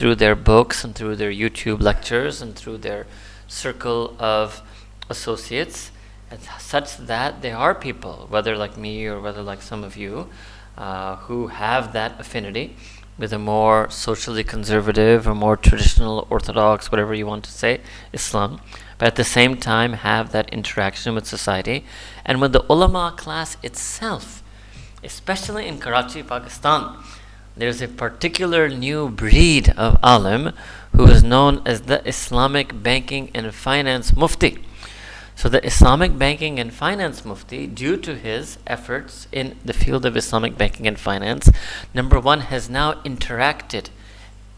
through their books and through their YouTube lectures and through their circle of associates, such that there are people, whether like me or whether like some of you, who have that affinity with a more socially conservative or more traditional orthodox, whatever you want to say, Islam, but at the same time have that interaction with society and with the ulama class itself. Especially in Karachi, Pakistan, there's a particular new breed of alim who is known as the Islamic Banking and Finance Mufti. So the Islamic Banking and Finance Mufti, due to his efforts in the field of Islamic banking and finance, number one, has now interacted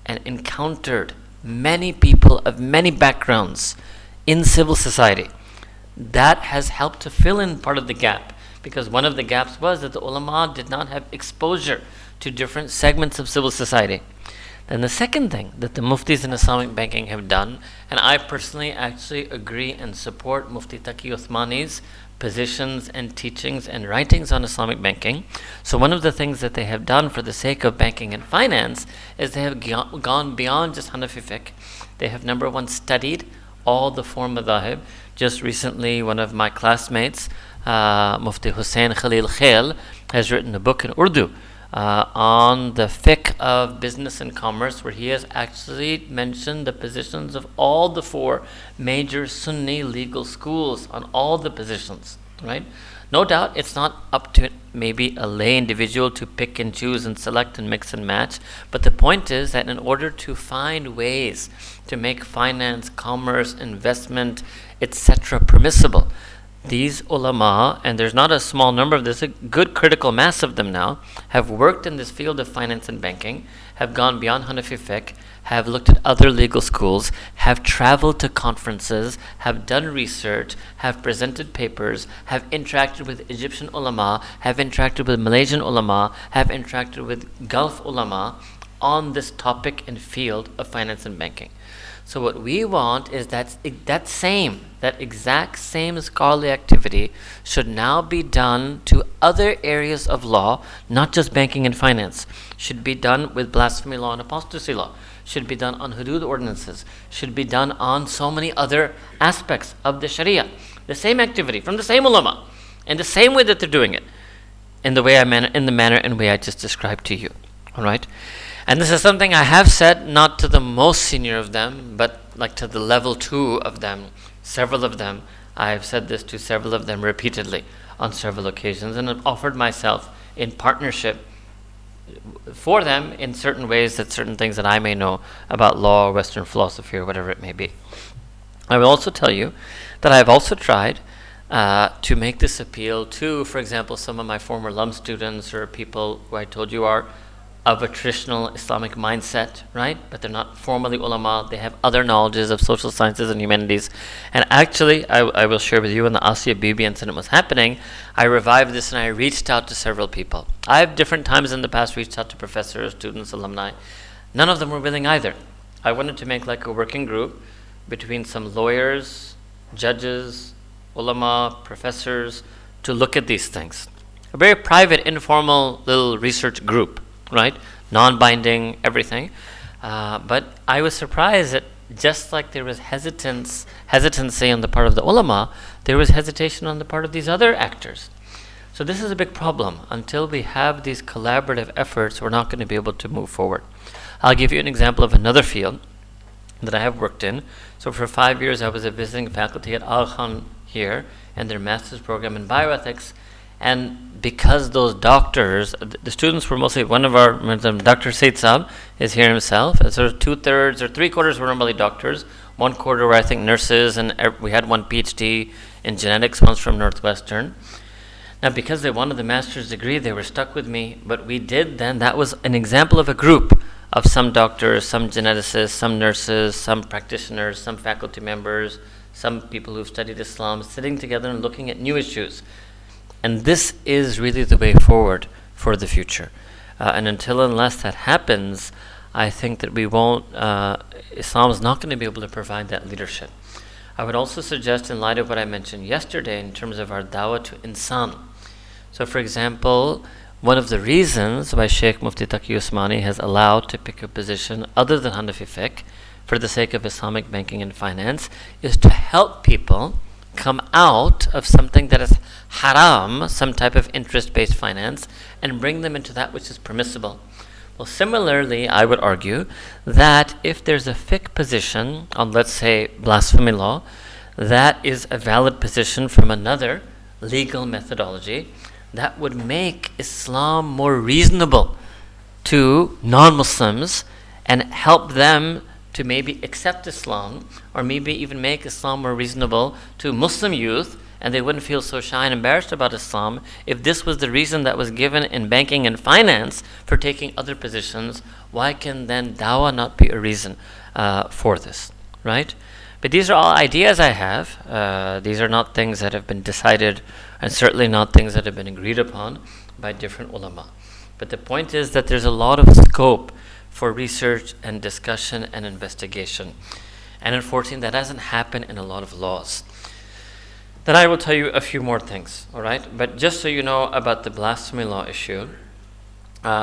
and encountered many people of many backgrounds in civil society. That has helped to fill in part of the gap, because one of the gaps was that the ulama did not have exposure to different segments of civil society. Then the second thing that the muftis in Islamic banking have done, and I personally actually agree and support Mufti Taqi Uthmani's positions and teachings and writings on Islamic banking. So one of the things that they have done for the sake of banking and finance is they have gone beyond just Hanafi fiqh. They have, number one, studied all the four madhahib. Just recently, one of my classmates, Mufti Hussein Khalil Khail, has written a book in Urdu on the fiqh of business and commerce, where he has actually mentioned the positions of all the four major Sunni legal schools on all the positions, right? No doubt it's not up to maybe a lay individual to pick and choose and select and mix and match, but the point is that in order to find ways to make finance, commerce, investment, etc. permissible, these ulama, and there's not a small number of this, a good critical mass of them now, have worked in this field of finance and banking, have gone beyond Hanafi fiqh, have looked at other legal schools, have traveled to conferences, have done research, have presented papers, have interacted with Egyptian ulama, have interacted with Malaysian ulama, have interacted with Gulf ulama on this topic and field of finance and banking. So what we want is that exact same scholarly activity should now be done to other areas of law, not just banking and finance. Should be done with blasphemy law and apostasy law. Should be done on hadood ordinances. Should be done on so many other aspects of the sharia. The same activity from the same ulama, in the same way that they're doing it, in the manner and way I just described to you. All right. And this is something I have said, not to the most senior of them, but like to the level 2 of them, several of them. I have said this to several of them repeatedly on several occasions, and have offered myself in partnership for them in certain ways, that certain things that I may know about law or Western philosophy or whatever it may be. I will also tell you that I have also tried to make this appeal to, for example, some of my former LUM students or people who I told you are of a traditional Islamic mindset, right? But they're not formally ulama. They have other knowledges of social sciences and humanities. And actually, I will share with you, when the Asiya Bibi incident was happening, I revived this and I reached out to several people. I have different times in the past reached out to professors, students, alumni. None of them were willing either. I wanted to make like a working group between some lawyers, judges, ulama, professors, to look at these things. A very private, informal little research group, right? Non-binding, everything. But I was surprised that just like there was hesitancy on the part of the ulama, there was hesitation on the part of these other actors. So this is a big problem. Until we have these collaborative efforts, we're not going to be able to move forward. I'll give you an example of another field that I have worked in. So for 5 years, I was a visiting faculty at Al Khan here, and their master's program in bioethics. And because those doctors, the students were mostly, one of our, Dr. Said Saab is here himself, and so 2/3 or 3/4 were normally doctors, 1/4 were I think nurses, and we had one PhD in genetics, one's from Northwestern. Now because they wanted the master's degree, they were stuck with me, but we did then, that was an example of a group of some doctors, some geneticists, some nurses, some practitioners, some faculty members, some people who've studied Islam, sitting together and looking at new issues. And this is really the way forward for the future. And unless that happens, I think that we won't, Islam is not going to be able to provide that leadership. I would also suggest, in light of what I mentioned yesterday in terms of our dawah to insan. So for example, one of the reasons why Sheikh Mufti Taqi Usmani has allowed to pick a position other than Hanafi fiqh for the sake of Islamic banking and finance is to help people come out of something that is haram, some type of interest-based finance, and bring them into that which is permissible. Well, similarly, I would argue that if there's a fiqh position on, let's say, blasphemy law, that is a valid position from another legal methodology, that would make Islam more reasonable to non-Muslims and help them to maybe accept Islam, or maybe even make Islam more reasonable to Muslim youth, and they wouldn't feel so shy and embarrassed about Islam if this was the reason that was given in banking and finance for taking other positions. Why can then dawah not be a reason for this, right? But these are all ideas I have. These are not things that have been decided, and certainly not things that have been agreed upon by different ulama. But the point is that there's a lot of scope for research and discussion and investigation. And unfortunately, that doesn't happen in a lot of laws. Then I will tell you a few more things, all right? But just so you know about the blasphemy law issue,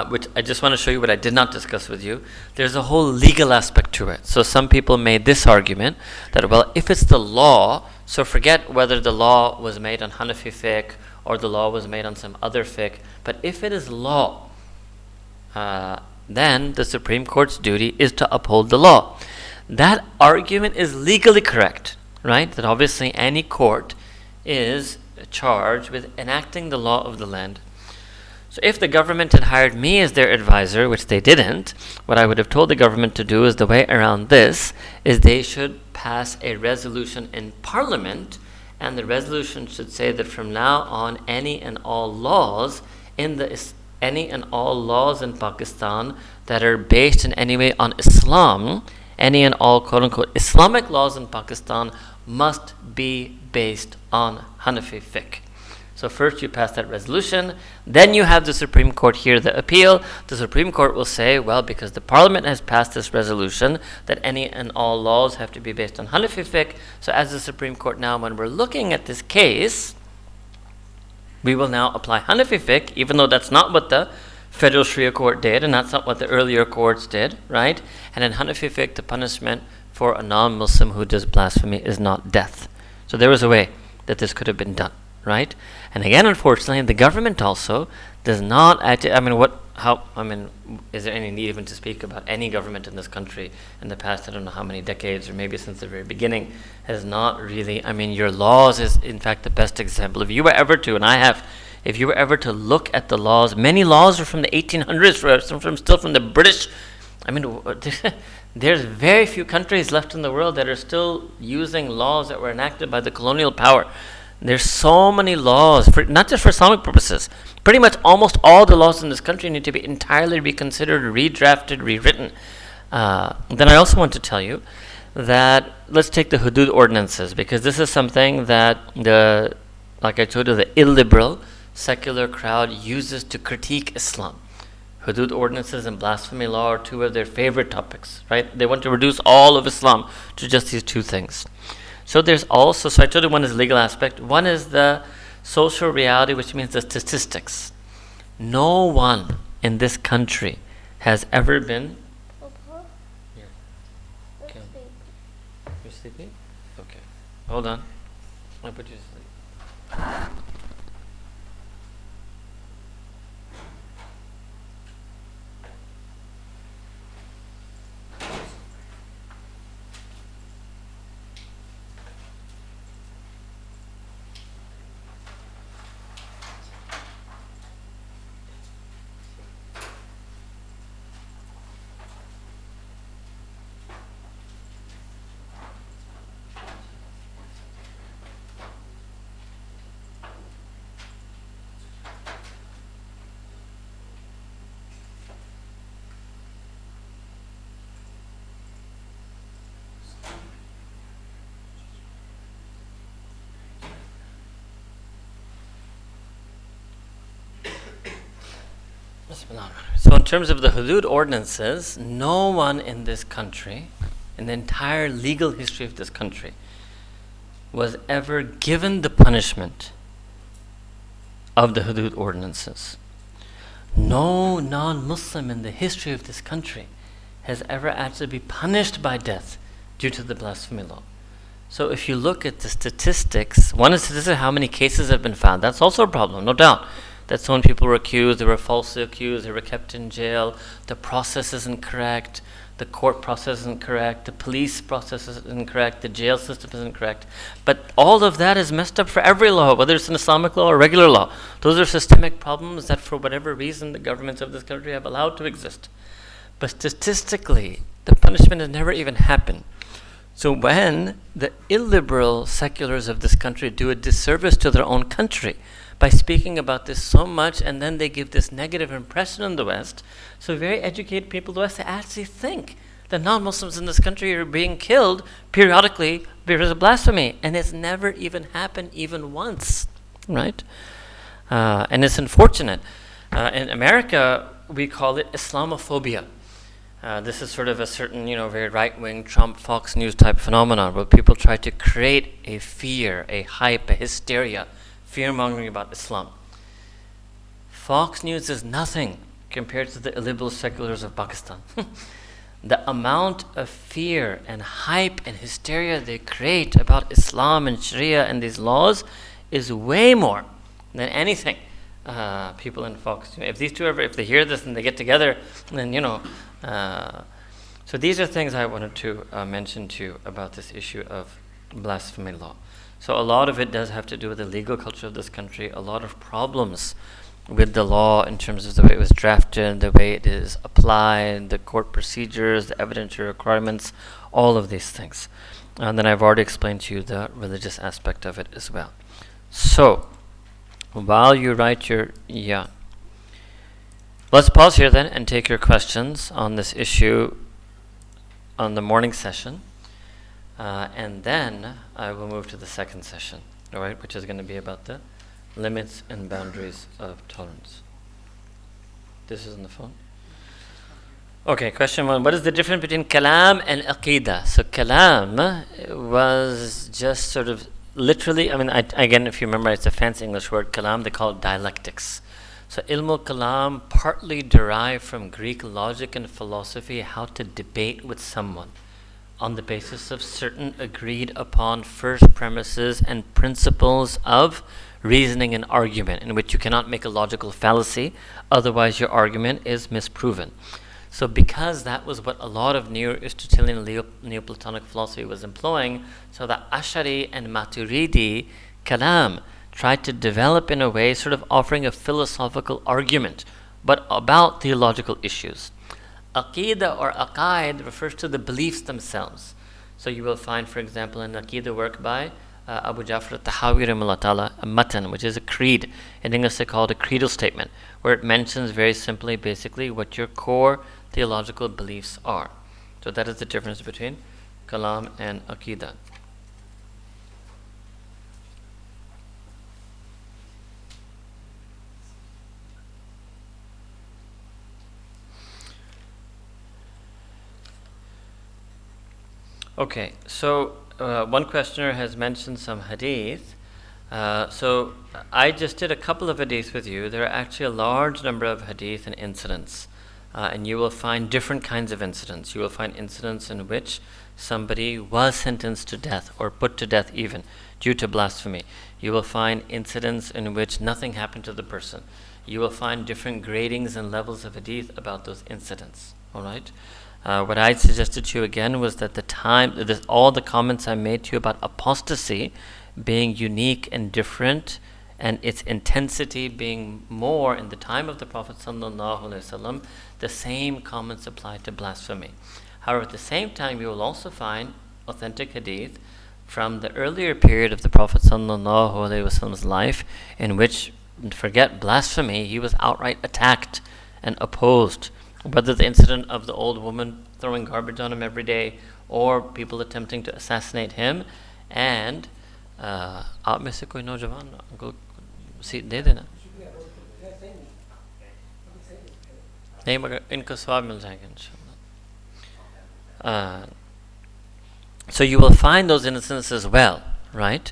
which I just want to show you what I did not discuss with you, there's a whole legal aspect to it. So some people made this argument that, well, if it's the law, so forget whether the law was made on Hanafi fiqh or the law was made on some other fiqh, but if it is law, then the Supreme Court's duty is to uphold the law. That argument is legally correct, right? That obviously any court is charged with enacting the law of the land. So if the government had hired me as their advisor, which they didn't, what I would have told the government to do is the way around this is they should pass a resolution in Parliament, and the resolution should say that from now on any and all laws in Pakistan that are based in any way on Islam, any and all quote-unquote Islamic laws in Pakistan must be based on Hanafi fiqh. So first you pass that resolution, then you have the Supreme Court hear the appeal. The Supreme Court will say, well, because the Parliament has passed this resolution that any and all laws have to be based on Hanafi fiqh, so as the Supreme Court now, when we're looking at this case, we will now apply Hanafi fiqh, even though that's not what the Federal Sharia Court did, and that's not what the earlier courts did, right? And in Hanafi fiqh, the punishment for a non-Muslim who does blasphemy is not death. So there was a way that this could have been done, right? And again, unfortunately, the government also does not act. Is there any need even to speak about any government in this country in the past, I don't know how many decades, or maybe since the very beginning, has not really, your laws is in fact the best example. If you were ever to look at the laws, many laws are from the 1800s, still from the British. There's very few countries left in the world that are still using laws that were enacted by the colonial power. There's so many laws, not just for Islamic purposes. Pretty much almost all the laws in this country need to be entirely reconsidered, redrafted, rewritten. Then I also want to tell you that let's take the hadood ordinances, because this is something that like I told you, the illiberal secular crowd uses to critique Islam. Hadood ordinances and blasphemy law are two of their favorite topics, right? They want to reduce all of Islam to just these two things. So there's also, I told you one is the legal aspect, one is the social reality, which means the statistics. No one in this country has ever been... Papa? Yeah. Let's Okay. sleep. You're sleeping? Okay. Hold on. I'll put you to sleep. So in terms of the hadood ordinances, no one in this country, in the entire legal history of this country, was ever given the punishment of the hadood ordinances. No non-Muslim in the history of this country has ever actually been punished by death due to the blasphemy law. So if you look at the statistics, one is this is how many cases have been found. That's also a problem, no doubt. That's when people were accused, they were falsely accused, they were kept in jail, the process isn't correct, the court process isn't correct, the police process isn't correct, the jail system isn't correct. But all of that is messed up for every law, whether it's an Islamic law or regular law. Those are systemic problems that for whatever reason the governments of this country have allowed to exist. But statistically, the punishment has never even happened. So when the illiberal seculars of this country do a disservice to their own country by speaking about this so much, and then they give this negative impression in the West, so very educated people in the West they actually think that non-Muslims in this country are being killed periodically because of blasphemy, and it's never even happened even once, right? And it's unfortunate. In America, we call it Islamophobia. This is sort of a certain, very right-wing Trump, Fox News type phenomenon where people try to create a fear, a hype, a hysteria, fear-mongering about Islam. Fox News is nothing compared to the illiberal seculars of Pakistan. The amount of fear and hype and hysteria they create about Islam and Sharia and these laws is way more than anything people in Fox. If these two if they hear this and they get together, then so these are things I wanted to mention to you about this issue of blasphemy law. So a lot of it does have to do with the legal culture of this country, a lot of problems with the law in terms of the way it was drafted, the way it is applied, the court procedures, the evidentiary requirements, all of these things. And then I've already explained to you the religious aspect of it as well. So, while you write your let's pause here then and take your questions on this issue on the morning session. And then I will move to the second session, all right, which is going to be about the limits and boundaries of tolerance. This is on the phone. Okay, question one. What is the difference between kalam and aqidah? So kalam was just sort of literally, again, if you remember, it's a fancy English word, kalam, they call it dialectics. So ilmul kalam partly derived from Greek logic and philosophy, how to debate with someone on the basis of certain agreed upon first premises and principles of reasoning and argument, in which you cannot make a logical fallacy, otherwise your argument is misproven. So because that was what a lot of Neo-Aristotelian Neoplatonic philosophy was employing, so the Ash'ari and Maturidi kalam tried to develop in a way sort of offering a philosophical argument, but about theological issues. Aqidah or aqaid refers to the beliefs themselves. So you will find, for example, an aqidah work by Abu Ja'far al-Tahawi rahimahullah ta'ala, a matan, which is a creed. In English they call it a creedal statement, where it mentions very simply, basically, what your core theological beliefs are. So that is the difference between kalam and aqidah. Okay, so one questioner has mentioned some hadith. So I just did a couple of hadith with you. There are actually a large number of hadith and incidents. And you will find different kinds of incidents. You will find incidents in which somebody was sentenced to death or put to death even due to blasphemy. You will find incidents in which nothing happened to the person. You will find different gradings and levels of hadith about those incidents. All right? What I suggested to you again was that all the comments I made to you about apostasy being unique and different, and its intensity being more in the time of the Prophet ﷺ, the same comments apply to blasphemy. However, at the same time, you will also find authentic hadith from the earlier period of the Prophet ﷺ's life, in which, forget blasphemy, he was outright attacked and opposed. Whether the incident of the old woman throwing garbage on him every day, or people attempting to assassinate him, and आप में से कोई नौजवान को seat दे देना नहीं, मगर इनको स्वाब मिल जाएगा इंशाल्लाह. So you will find those instances as well, right?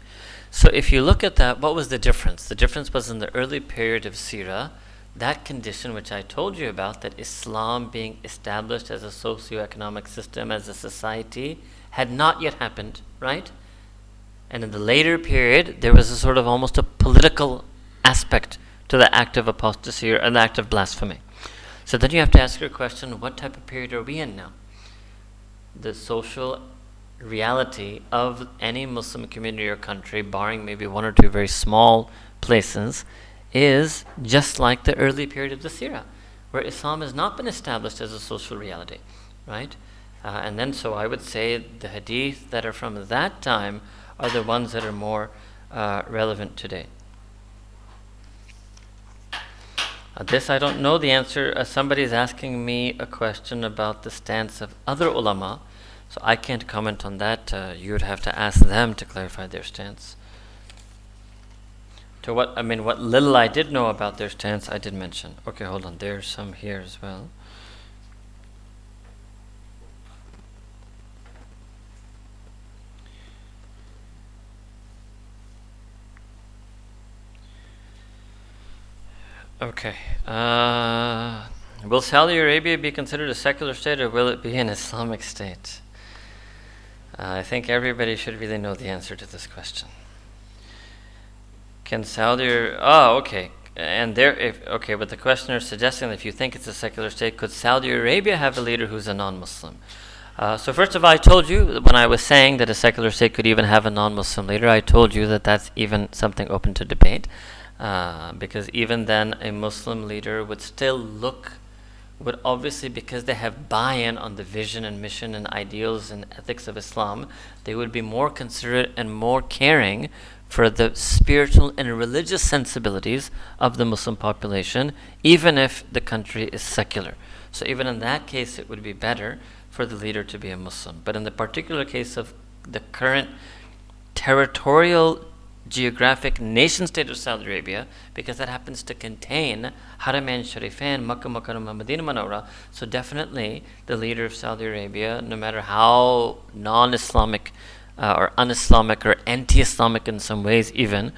So if you look at that, what was the difference? The difference was in the early period of Sirah, that condition which I told you about, that Islam being established as a socio-economic system, as a society, had not yet happened, right? And in the later period, there was a sort of almost a political aspect to the act of apostasy or an act of blasphemy. So then you have to ask your question, what type of period are we in now? The social reality of any Muslim community or country, barring maybe one or two very small places, is just like the early period of the Sirah, where Islam has not been established as a social reality, right? And then so I would say the hadith that are from that time are the ones that are more relevant today. This I don't know the answer. Somebody is asking me a question about the stance of other ulama, so I can't comment on that. You would have to ask them to clarify their stance. To what little I did know about their stance, I did mention. Okay, hold on. There's some here as well. Okay. Will Saudi Arabia be considered a secular state, or will it be an Islamic state? I think everybody should really know the answer to this question. Can Saudi? Okay. And but the questioner is suggesting that if you think it's a secular state, could Saudi Arabia have a leader who's a non-Muslim? So first of all, I told you when I was saying that a secular state could even have a non-Muslim leader, I told you that that's even something open to debate. Because even then, a Muslim leader would obviously, because they have buy-in on the vision and mission and ideals and ethics of Islam, they would be more considerate and more caring for the spiritual and religious sensibilities of the Muslim population, even if the country is secular. So even in that case, it would be better for the leader to be a Muslim. But in the particular case of the current territorial geographic nation state of Saudi Arabia, because that happens to contain Haramain Sharifain, Makkah Mukarramah, Medina Munawwara, so definitely the leader of Saudi Arabia, no matter how non-Islamic or un-Islamic or anti-Islamic in some ways even,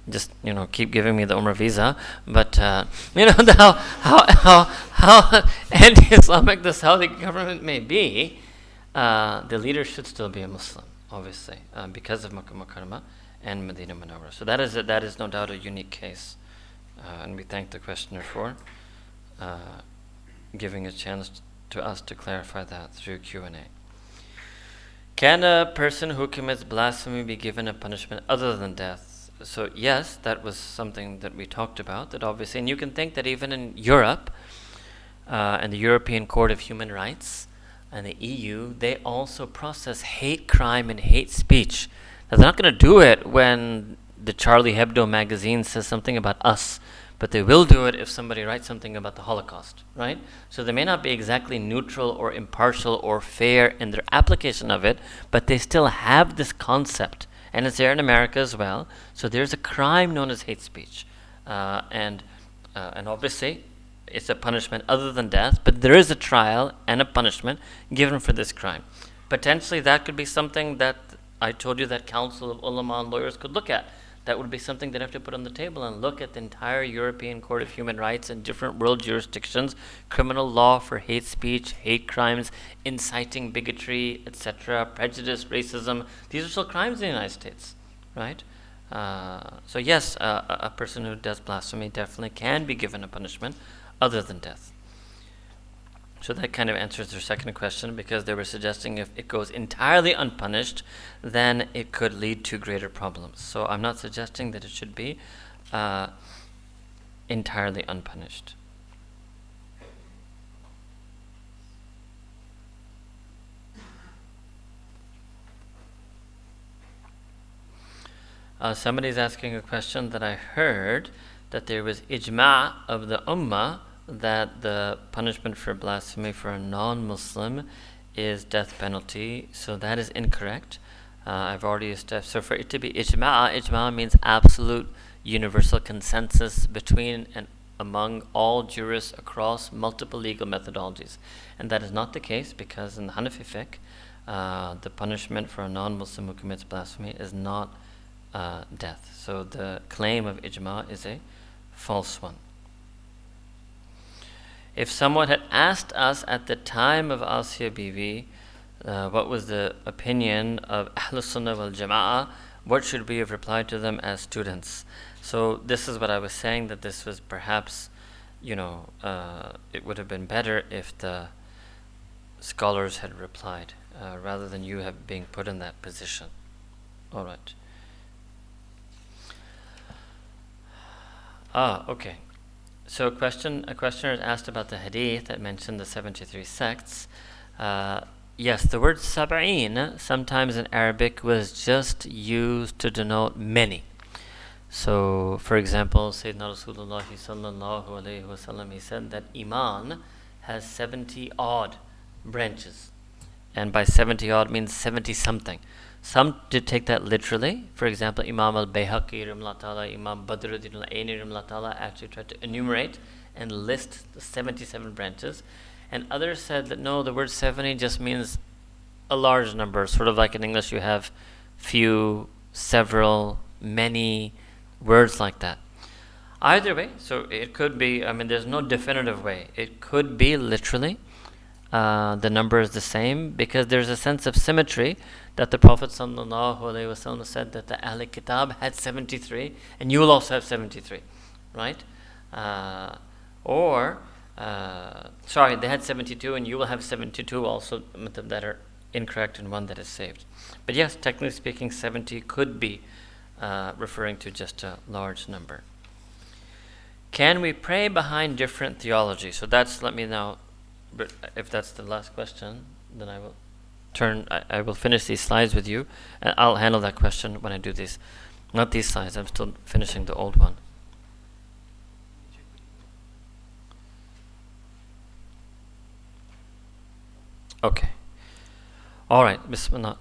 just keep giving me the Umrah visa, but how anti-Islamic the Saudi government may be, the leader should still be a Muslim, obviously, because of Makkah Mukarramah and Medina Munawwara. So that is no doubt a unique case, and we thank the questioner for giving a chance to us to clarify that through Q&A. Can a person who commits blasphemy be given a punishment other than death? So yes, that was something that we talked about, that obviously, and you can think that even in Europe, and the European Court of Human Rights and the EU, they also process hate crime and hate speech. Now, they're not going to do it when the Charlie Hebdo magazine says something about us, but they will do it if somebody writes something about the Holocaust, right? So they may not be exactly neutral or impartial or fair in their application of it, but they still have this concept, and it's there in America as well. So there's a crime known as hate speech, and obviously it's a punishment other than death, but there is a trial and a punishment given for this crime. Potentially that could be something that I told you that Council of Ulama and lawyers could look at. That would be something they'd have to put on the table and look at the entire European Court of Human Rights and different world jurisdictions, criminal law for hate speech, hate crimes, inciting bigotry, etc., prejudice, racism. These are still crimes in the United States, right? So yes, a person who does blasphemy definitely can be given a punishment other than death. So that kind of answers their second question, because they were suggesting if it goes entirely unpunished, then it could lead to greater problems. So I'm not suggesting that it should be entirely unpunished. Somebody's asking a question that I heard, that there was ijma' of the ummah that the punishment for blasphemy for a non-Muslim is death penalty. So that is incorrect. I've already established. So for it to be ijma' means absolute universal consensus between and among all jurists across multiple legal methodologies. And that is not the case, because in the Hanafi fiqh, the punishment for a non-Muslim who commits blasphemy is not death. So the claim of ijma' is a false one. If someone had asked us at the time of Asiya Bibi, what was the opinion of Ahlus Sunnah wal Jama'ah, what should we have replied to them as students? So this is what I was saying, that this was perhaps, it would have been better if the scholars had replied, rather than you have being put in that position. All right. Okay. So a questioner asked about the hadith that mentioned the 73 sects. Yes, the word sab'een sometimes in Arabic was just used to denote many. So, for example, Sayyidina Rasulullah sallallahu alayhi wasallam, he said that Iman has 70 odd branches. And by 70 odd means 70 something. Some did take that literally. For example, Imam al-Bayhaqi, Imam Badruddin al-Aini actually tried to enumerate and list the 77 branches. And others said that no, the word 70 just means a large number. Sort of like in English you have few, several, many, words like that. Either way, so it could be, there's no definitive way. It could be literally the number is the same, because there's a sense of symmetry that the Prophet ﷺ said that the Ahl Kitab had 73 and you will also have 73, right? They had 72 and you will have 72 also, that are incorrect and one that is saved. But yes, technically speaking, 70 could be referring to just a large number. Can we pray behind different theologies? So that's, let me now, if that's the last question, then I will I will finish these slides with you, and I'll handle that question when I do these. Not these slides, I'm still finishing the old one. Okay. Alright, Bismillah.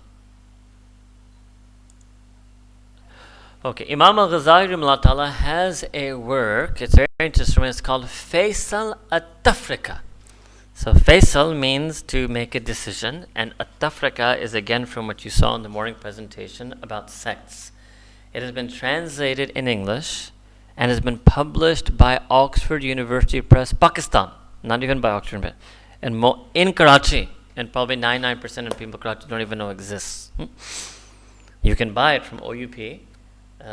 Okay, Imam al-Ghazali has a work, it's very interesting, it's called Faisal at-Tafrika. So Faisal means to make a decision, and at-Tafrika is again from what you saw in the morning presentation about sects. It has been translated in English and has been published by Oxford University Press, Pakistan, not even by Oxford, and in Karachi, and probably 99% of people in Karachi don't even know exists. You can buy it from OUP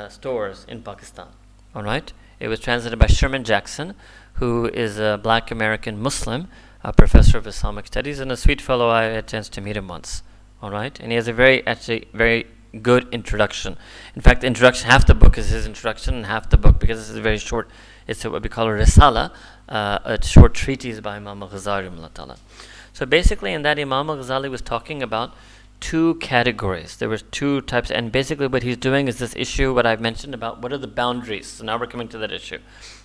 stores in Pakistan. All right. It was translated by Sherman Jackson, who is a black American Muslim, a professor of Islamic studies, and a sweet fellow. I had a chance to meet him once. All right. And he has a very good introduction. In fact, the introduction, half the book is his introduction, and half the book, because this is very short, it's what we call a risala, a short treatise by Imam al-Ghazali. So basically in that, Imam al-Ghazali was talking about two categories. There were two types, and basically what he's doing is this issue, what I've mentioned about what are the boundaries. So now we're coming to that issue.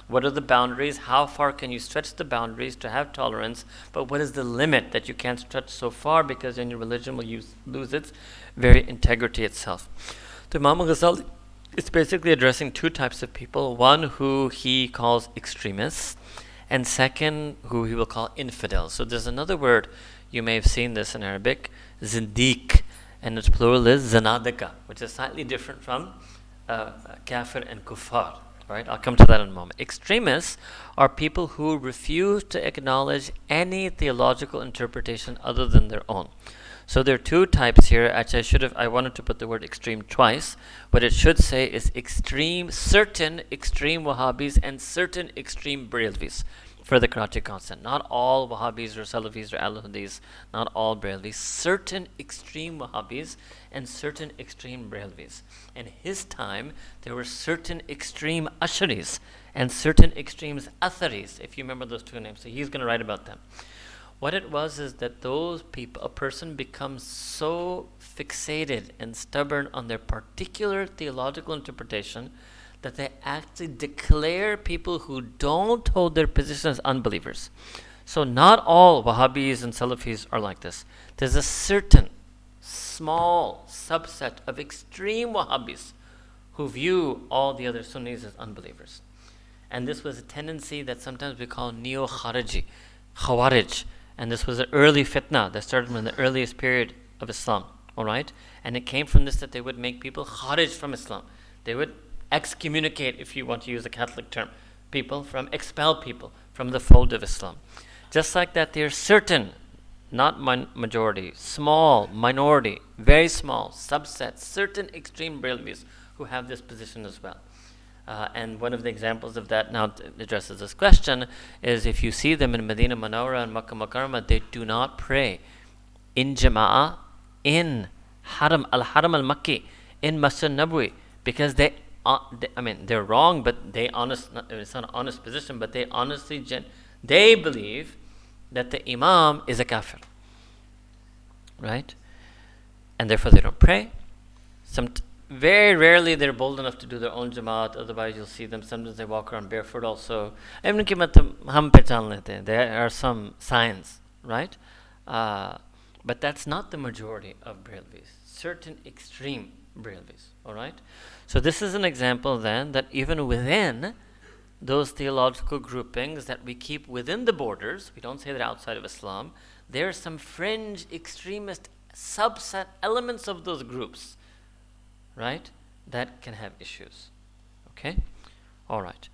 What are the boundaries? How far can you stretch the boundaries to have tolerance? But what is the limit that you can't stretch so far, because then your religion will lose its very integrity itself. So Imam al-Ghazali is basically addressing two types of people. One who he calls extremists, and second who he will call infidels. So there's another word, you may have seen this in Arabic, zindiq, and its plural is zanadika, which is slightly different from kafir and kuffar. Right? I'll come to that in a moment. Extremists are people who refuse to acknowledge any theological interpretation other than their own. So there are two types here. Actually, I wanted to put the word extreme twice. What it should say is certain extreme Wahhabis and certain extreme Barelvis for the Karachi constant. Not all Wahhabis or Salafis or Al-Hadis, not all Barelvis. Certain extreme Wahhabis and certain extreme Barelvis. In his time, there were certain extreme Asharis and certain extremes Atharis, if you remember those two names. So he's going to write about them. What it was is that those people, a person becomes so fixated and stubborn on their particular theological interpretation that they actually declare people who don't hold their position as unbelievers. So not all Wahhabis and Salafis are like this. There's a certain small subset of extreme Wahhabis who view all the other Sunnis as unbelievers. And this was a tendency that sometimes we call neo-Khariji, Khawarij. And this was an early fitna that started in the earliest period of Islam. All right? And it came from this, that they would make people Kharij from Islam. They would excommunicate, if you want to use a Catholic term, expel people from the fold of Islam. Just like that, there's certain, not majority, small, minority, very small subsets, certain extreme Barelvis who have this position as well. And one of the examples of that now addresses this question is if you see them in Medina Munawwara and Makkah Mukarramah, they do not pray in Jama'ah in Haram al-Makki, in Masjid Nabawi, because they're wrong, but it's not an honest position, but they honestly, they believe that the Imam is a kafir, right? And therefore they don't pray. Very rarely they're bold enough to do their own Jamaat, otherwise you'll see them, sometimes they walk around barefoot also. There are some signs, right? But that's not the majority of Barelvis, certain extreme Barelvis, all right? So this is an example then that even within those theological groupings that we keep within the borders, we don't say that outside of Islam, there are some fringe extremist subset elements of those groups, right, that can have issues. Okay? All right.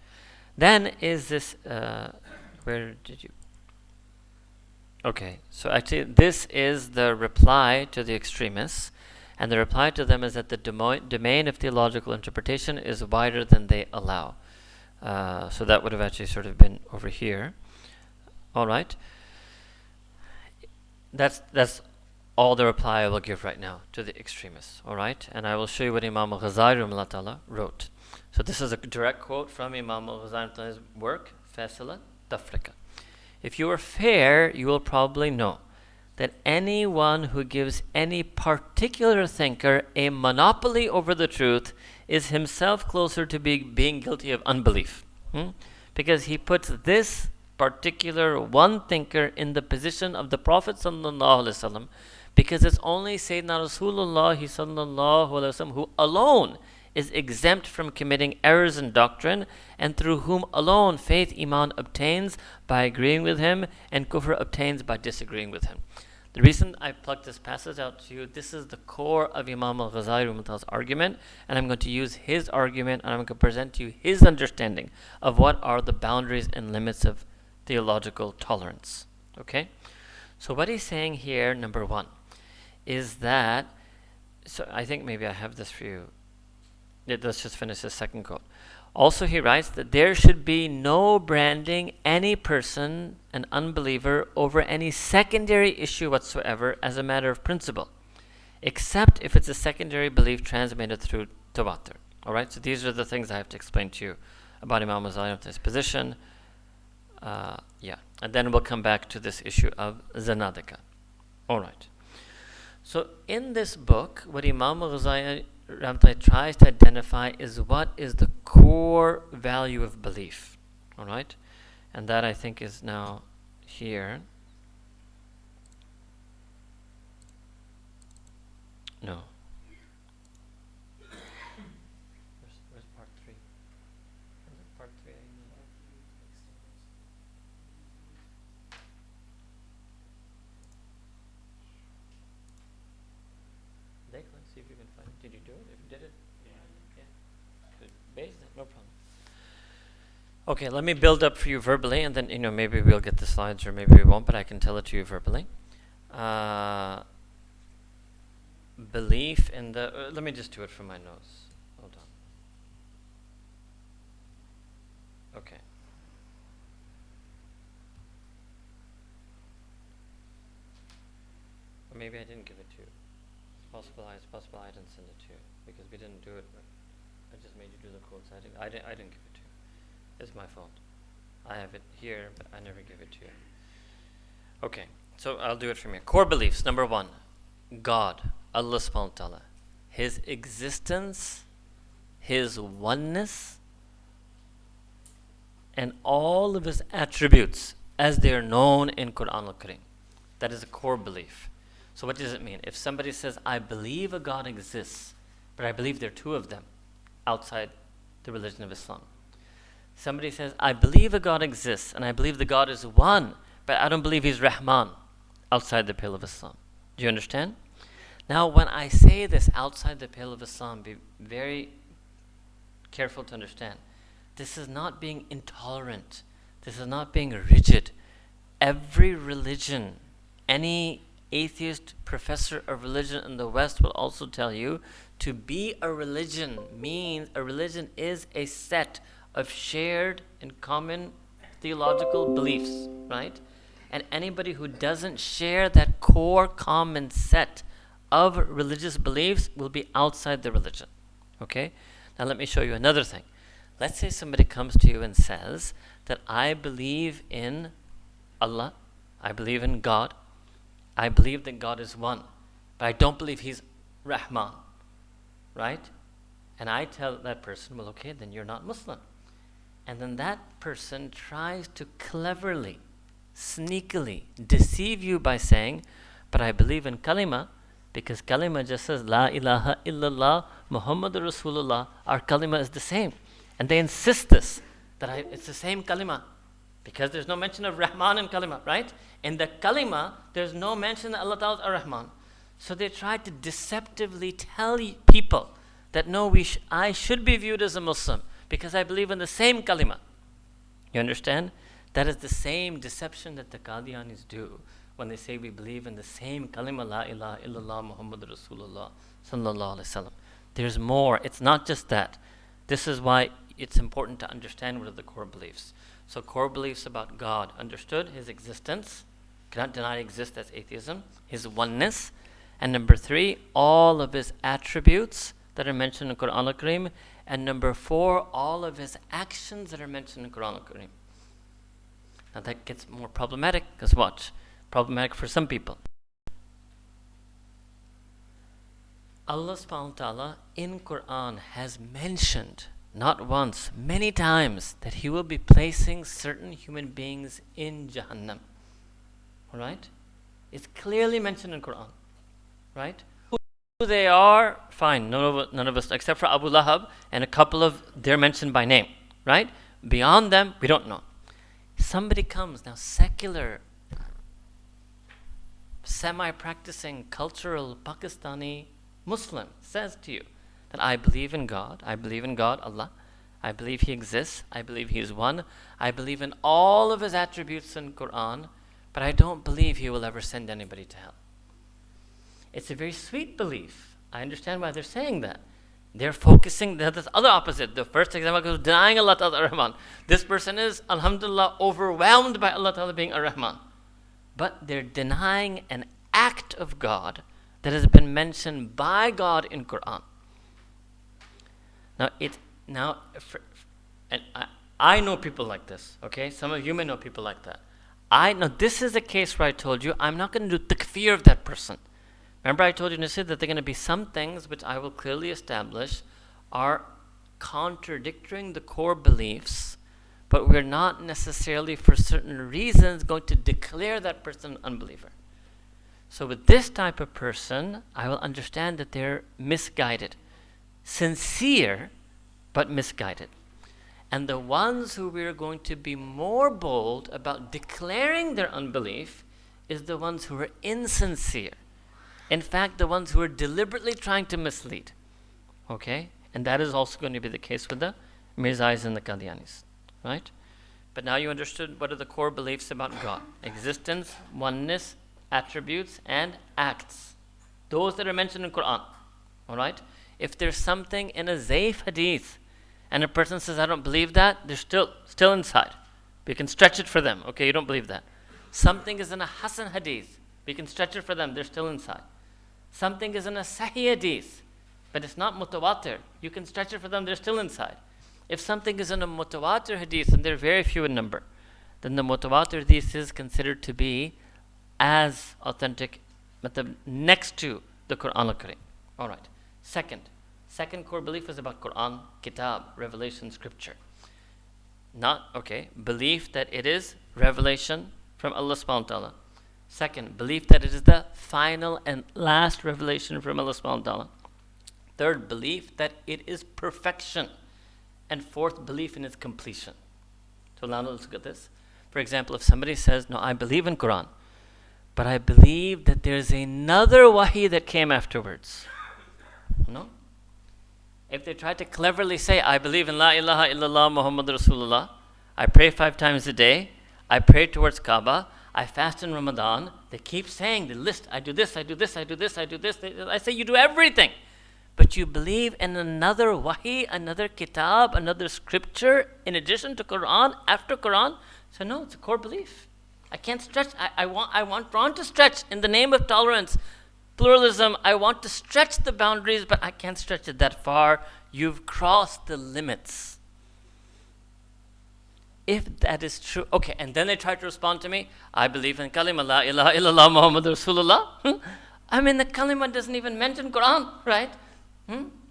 Then is this, where did you? Okay, so actually this is the reply to the extremists, and the reply to them is that the domain of theological interpretation is wider than they allow. So that would have actually sort of been over here. All right. That's all the reply I will give right now to the extremists. All right, and I will show you what Imam al-Ghazali wrote. So this is a direct quote from Imam al-Ghazali's work, Fasila Tafrika. If you are fair, you will probably know that anyone who gives any particular thinker a monopoly over the truth is himself closer to being guilty of unbelief. Because he puts this particular one thinker in the position of the Prophet ﷺ, because it's only Sayyidina Rasulullah ﷺ who alone is exempt from committing errors in doctrine, and through whom alone faith, iman obtains by agreeing with him, and kufr obtains by disagreeing with him. The reason I plucked this passage out to you, this is the core of Imam al-Ghazali's argument, and I'm going to use his argument, and I'm going to present to you his understanding of what are the boundaries and limits of theological tolerance. Okay? So what he's saying here, number one, is that, so I think maybe I have this for you. Let's just finish the second quote. Also, he writes that there should be no branding any person, an unbeliever, over any secondary issue whatsoever as a matter of principle, except if it's a secondary belief transmitted through tawatur. All right, so these are the things I have to explain to you about Imam Ghazali's position. And then we'll come back to this issue of zanadika. All right. So in this book, what Imam Ghazali tries to identify is what is the core value of belief. All right? And that I think is now here. No. Where's part 3? Is it part 3? See if you can find it. Did you do it? If you did it? Yeah. Good. Base that? No problem. Okay, let me build up for you verbally, and then, maybe we'll get the slides or maybe we won't, but I can tell it to you verbally. Belief in the... let me just do it from my notes. Hold on. Okay. Or maybe I didn't give it to you. It's possible I didn't send it to you because we didn't do it. I just made you do the quotes. I didn't give it to you. It's my fault. I have it here, but I never give it to you. Okay, so I'll do it from here. Core beliefs. Number one, God, Allah subhanahu wa ta'ala, His existence, His oneness, and all of His attributes as they are known in Quran al-Karim. That is a core belief. So what does it mean? If somebody says, I believe a God exists, but I believe there are two of them outside the religion of Islam. Somebody says, I believe a God exists, and I believe the God is one, but I don't believe He's Rahman outside the pale of Islam. Do you understand? Now, when I say this outside the pale of Islam, be very careful to understand. This is not being intolerant. This is not being rigid. every religion, any atheist professor of religion in the West will also tell you to be a religion means a religion is a set of shared and common theological beliefs, right? And anybody who doesn't share that core common set of religious beliefs will be outside the religion. Okay? Now let me show you another thing. Let's say somebody comes to you and says that I believe in Allah, I believe in God, I believe that God is one, but I don't believe He's Rahman, right? And I tell that person, well, okay, then you're not Muslim. And then that person tries to cleverly, sneakily deceive you by saying, but I believe in kalima, because kalima just says, La ilaha illallah Muhammadur Rasulullah. Our kalima is the same. And they insist this, that it's the same kalima. Because there's no mention of Rahman in kalima, right? In the kalima, there's no mention that Allah Ta'ala is Ar-Rahman. So they try to deceptively tell people that no, I should be viewed as a Muslim because I believe in the same kalima. You understand? That is the same deception that the Qadianis do when they say we believe in the same kalima, La ilaha illallah Muhammadur Rasulullah sallallahu alaihi wasallam. There's more. It's not just that. This is why it's important to understand what are the core beliefs. So core beliefs about God, understood His existence, cannot deny exist, that's atheism, His oneness, and number 3, all of His attributes that are mentioned in Quran al-Karim, and number 4, all of His actions that are mentioned in Quran al-Karim. Now that gets more problematic, because watch, problematic for some people. Allah subhanahu wa ta'ala in Quran has mentioned not once, many times, that He will be placing certain human beings in Jahannam. Alright? It's clearly mentioned in Quran. Right? Who they are, fine. None of us, except for Abu Lahab and a couple of, they're mentioned by name. Right? Beyond them, we don't know. Somebody comes, now secular, semi-practicing, cultural, Pakistani Muslim says to you, that I believe in God, Allah, I believe He exists, I believe He is one, I believe in all of His attributes in Quran, but I don't believe He will ever send anybody to hell. It's a very sweet belief. I understand why they're saying that. They're focusing, this other opposite. The first example is denying Allah Ta'ala Ar-Rahman. This person is, alhamdulillah, overwhelmed by Allah Ta'ala being Ar-Rahman. But they're denying an act of God that has been mentioned by God in Quran. I know people like this, okay? Some of you may know people like that. I know this is a case where I told you I'm not going to do takfir of that person. Remember I told you, Nasir, that there are going to be some things which I will clearly establish are contradicting the core beliefs, but we're not necessarily for certain reasons going to declare that person an unbeliever. So with this type of person, I will understand that they're misguided. Sincere, but misguided. And the ones who we're going to be more bold about declaring their unbelief is the ones who are insincere. In fact, the ones who are deliberately trying to mislead. Okay? And that is also going to be the case with the Mirzais and the Qadianis. Right? But now you understood what are the core beliefs about God. Existence, oneness, attributes, and acts. Those that are mentioned in Quran. Alright? If there's something in a Zaif hadith and a person says, I don't believe that, they're still inside. We can stretch it for them. Okay, you don't believe that. Something is in a Hasan hadith. We can stretch it for them. They're still inside. Something is in a Sahih hadith, but it's not mutawatir. You can stretch it for them. They're still inside. If something is in a mutawatir hadith, and they're very few in number, then the mutawatir hadith is considered to be as authentic, but next to the Quran al-Karim. All right. Second core belief is about Quran, Kitab, revelation, scripture. Belief that it is revelation from Allah subhanahu wa ta'ala. Second, belief that it is the final and last revelation from Allah subhanahu wa ta'ala. Third, belief that it is perfection. And fourth, belief in its completion. So now let's look at this. For example, if somebody says, no, I believe in Quran, but I believe that there's another wahi that came afterwards. No? If they try to cleverly say, I believe in La ilaha illallah Muhammadur Rasulullah, I pray 5 times a day, I pray towards Kaaba, I fast in Ramadan. They keep saying the list. I do this, I do this, I do this, I do this. I say you do everything. But you believe in another wahi, another kitab, another scripture in addition to Quran, after Quran? So no, it's a core belief. I can't stretch. I want Quran to stretch in the name of tolerance, pluralism. I want to stretch the boundaries, but I can't stretch it that far. You've crossed the limits. If that is true, okay, and then they try to respond to me, I believe in kalima la ilaha illallah Muhammad Rasulullah. I mean, the kalima doesn't even mention Quran, right?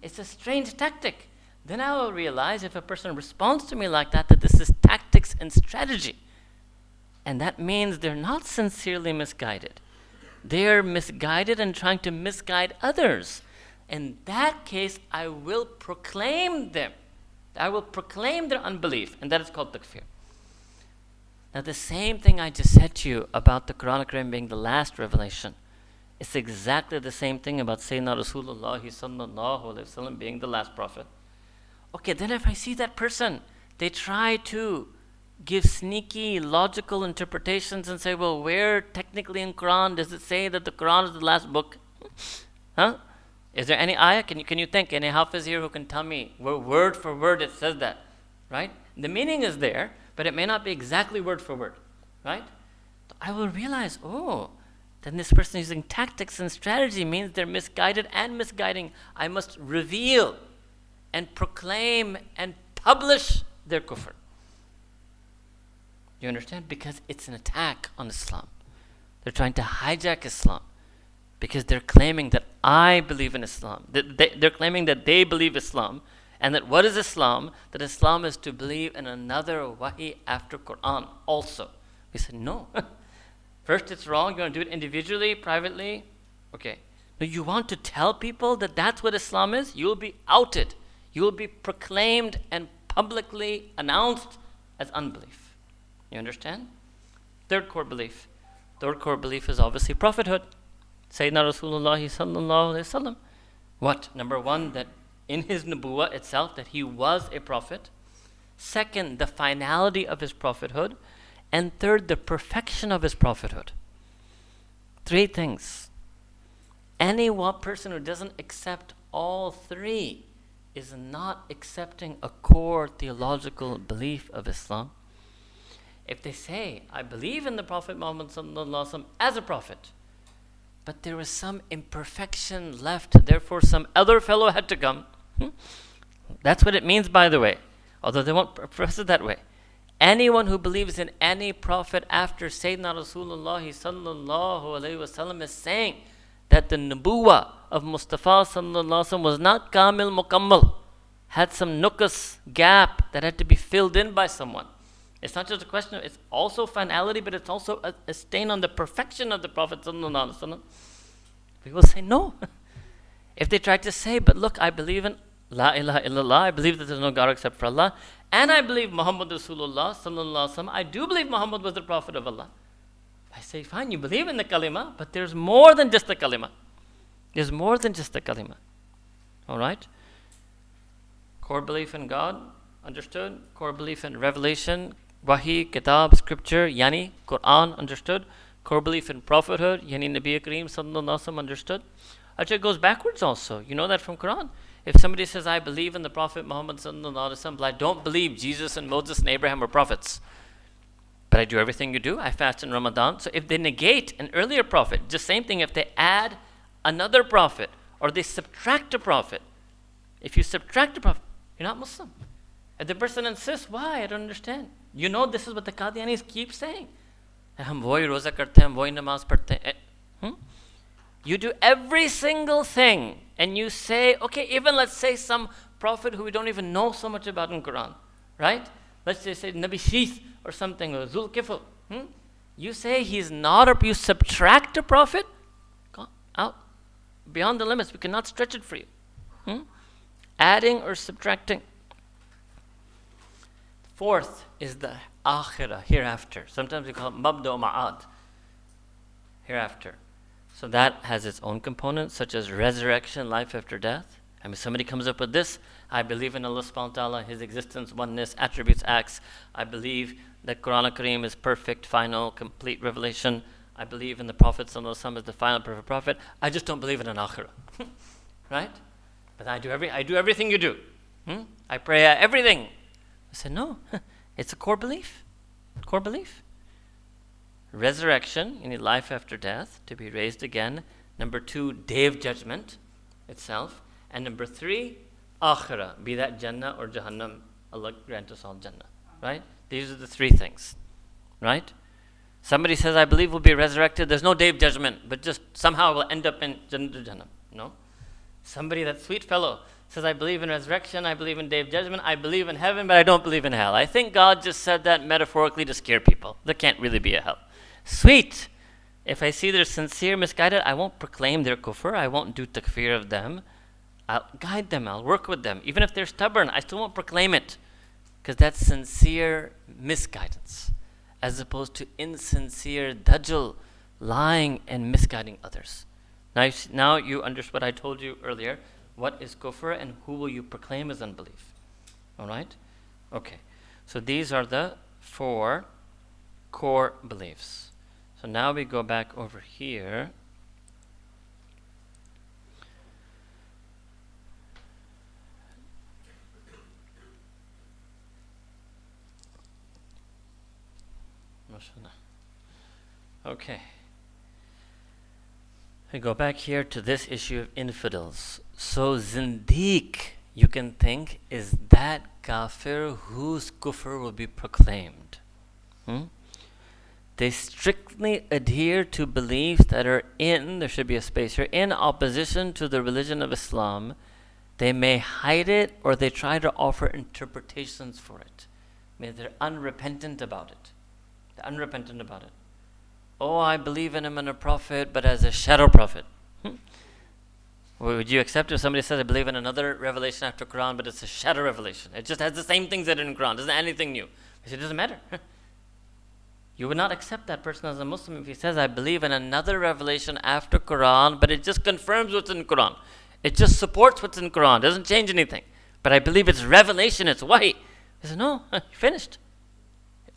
It's a strange tactic. Then I will realize if a person responds to me like that this is tactics and strategy. And that means they're not sincerely misguided. They're misguided and trying to misguide others. In that case, I will proclaim them. I will proclaim their unbelief, and that is called takfir. Now, the same thing I just said to you about the Quran Karim being the last revelation, it's exactly the same thing about Sayyidina Rasulullah sallallahu alaihi wasallam being the last prophet. Okay, then if I see that person, they try to give sneaky, logical interpretations and say, well, where technically in Quran does it say that the Quran is the last book? Huh? Is there any ayah? Can you think? Any Hafiz here who can tell me where word for word it says that? Right? The meaning is there, but it may not be exactly word for word. Right? I will realize, then this person using tactics and strategy means they're misguided and misguiding. I must reveal and proclaim and publish their kufr. You understand? Because it's an attack on Islam. They're trying to hijack Islam because they're claiming that I believe in Islam. They're claiming that they believe Islam, and that what is Islam? That Islam is to believe in another wahi after Quran also. We said, no. First, it's wrong. You want to do it individually, privately? Okay. No, you want to tell people that that's what Islam is? You'll be outed. You will be proclaimed and publicly announced as unbelief. You understand? Third core belief. Third core belief is obviously prophethood. Sayyidina Rasulullah sallallahu alaihi wasallam. What? Number one, that in his nubuwah itself, that he was a prophet. Second, the finality of his prophethood. And third, the perfection of his prophethood. Three things. Any one person who doesn't accept all three is not accepting a core theological belief of Islam. If they say, I believe in the Prophet Muhammad sallallahu alaihi wasallam as a prophet, but there was some imperfection left, therefore some other fellow had to come. That's what it means, by the way, although they won't profess it that way. Anyone who believes in any prophet after Sayyidina Rasulullah sallallahu alaihi wasallam is saying that the nubuwah of Mustafa sallallahu alaihi wasallam was not kamil mukammal, had some nukus, gap that had to be filled in by someone. It's not just a question of, it's also finality, but it's also a stain on the perfection of the Prophet sallallahu alaihi wasallam. We will say no. If they try to say, but look, I believe in La ilaha illallah, I believe that there's no God except for Allah, and I believe Muhammad Rasulullah sallallahu alaihi wasallam, I do believe Muhammad was the Prophet of Allah. I say, fine, you believe in the kalima, but there's more than just the kalima. There's more than just the kalima. All right? Core belief in God, understood. Core belief in revelation, wahi, kitab, scripture, yani, Quran, understood. Core belief in prophethood, yani Nabi Kareem sallallahu alaihi wasallam, understood. Actually, it goes backwards also. You know that from Quran. If somebody says, I believe in the Prophet Muhammad sallallahu alaihi wasallam, but I don't believe Jesus and Moses and Abraham were prophets, but I do everything you do, I fast in Ramadan. So if they negate an earlier prophet, just same thing, if they add another prophet or they subtract a prophet, if you subtract a prophet, you're not Muslim. If the person insists, why? I don't understand. You know this is what the Qadianis keep saying. Hum wohi roza karte hain, wohi namaz padhte hain. You do every single thing, and you say, okay, even let's say some prophet who we don't even know so much about in Quran, right? Let's just say Nabi Sheeth or something, or Zul Kifl. You say he's not, or you subtract a prophet, go out beyond the limits. We cannot stretch it for you. Adding or subtracting. Fourth is the akhirah, hereafter. Sometimes we call it mabda ma'ad, hereafter. So that has its own components, such as resurrection, life after death. I mean, somebody comes up with this, I believe in Allah subhanahu wa ta'ala, His existence, oneness, attributes, acts. I believe that Quran Kareem is perfect, final, complete revelation. I believe in the Prophet sallallahu alaihi wasallam as the final perfect prophet. I just don't believe in an akhirah. Right? But I do everything you do. I pray everything. I said, no, it's a core belief. Core belief. Resurrection, you need life after death, to be raised again. Number 2, day of judgment itself. And number 3, akhirah, be that Jannah or Jahannam. Allah grant us all Jannah. Right? These are the 3 things. Right? Somebody says, I believe we'll be resurrected. There's no day of judgment, but just somehow we'll end up in Jannah or Jahannam. No. Somebody, that sweet fellow, says, I believe in resurrection, I believe in day of judgment, I believe in heaven, but I don't believe in hell. I think God just said that metaphorically to scare people. There can't really be a hell. Sweet. If I see they're sincere, misguided, I won't proclaim their kufr. I won't do takfir of them. I'll guide them. I'll work with them. Even if they're stubborn, I still won't proclaim it. Because that's sincere misguidance, as opposed to insincere dajjal, lying and misguiding others. Now you understand what I told you earlier. What is kufr and who will you proclaim as unbelief? All right? Okay. So these are the 4 core beliefs. So now we go back over here. Okay. We go back here to this issue of infidels. So zindiq, you can think, is that kafir whose kufr will be proclaimed. They strictly adhere to beliefs that are there should be a space here, in opposition to the religion of Islam. They may hide it or they try to offer interpretations for it. I mean, they're unrepentant about it. Oh, I believe in him and a prophet, but as a shadow prophet. Would you accept if somebody says, I believe in another revelation after Quran, but it's a shadow revelation? It just has the same things that are in Quran. It doesn't have anything new. I said, it doesn't matter. You would not accept that person as a Muslim if he says, I believe in another revelation after Quran, but it just confirms what's in Quran. It just supports what's in Quran. It doesn't change anything. But I believe it's revelation, it's wahi. I said, no, you're finished.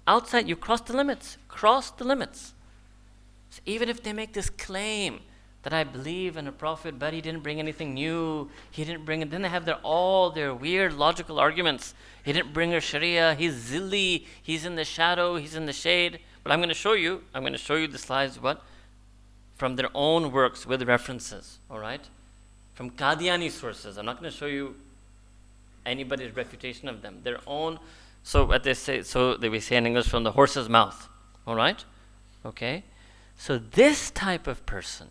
Outside, you crossed the limits. So even if they make this claim that I believe in a prophet, but he didn't bring anything new, then they have all their weird logical arguments. He didn't bring a sharia, he's zilli, he's in the shadow, he's in the shade. But I'm going to show you the slides, from their own works with references, all right? From Qadiani sources. I'm not going to show you anybody's refutation of them. Their own, they say in English, from the horse's mouth, all right? Okay? So this type of person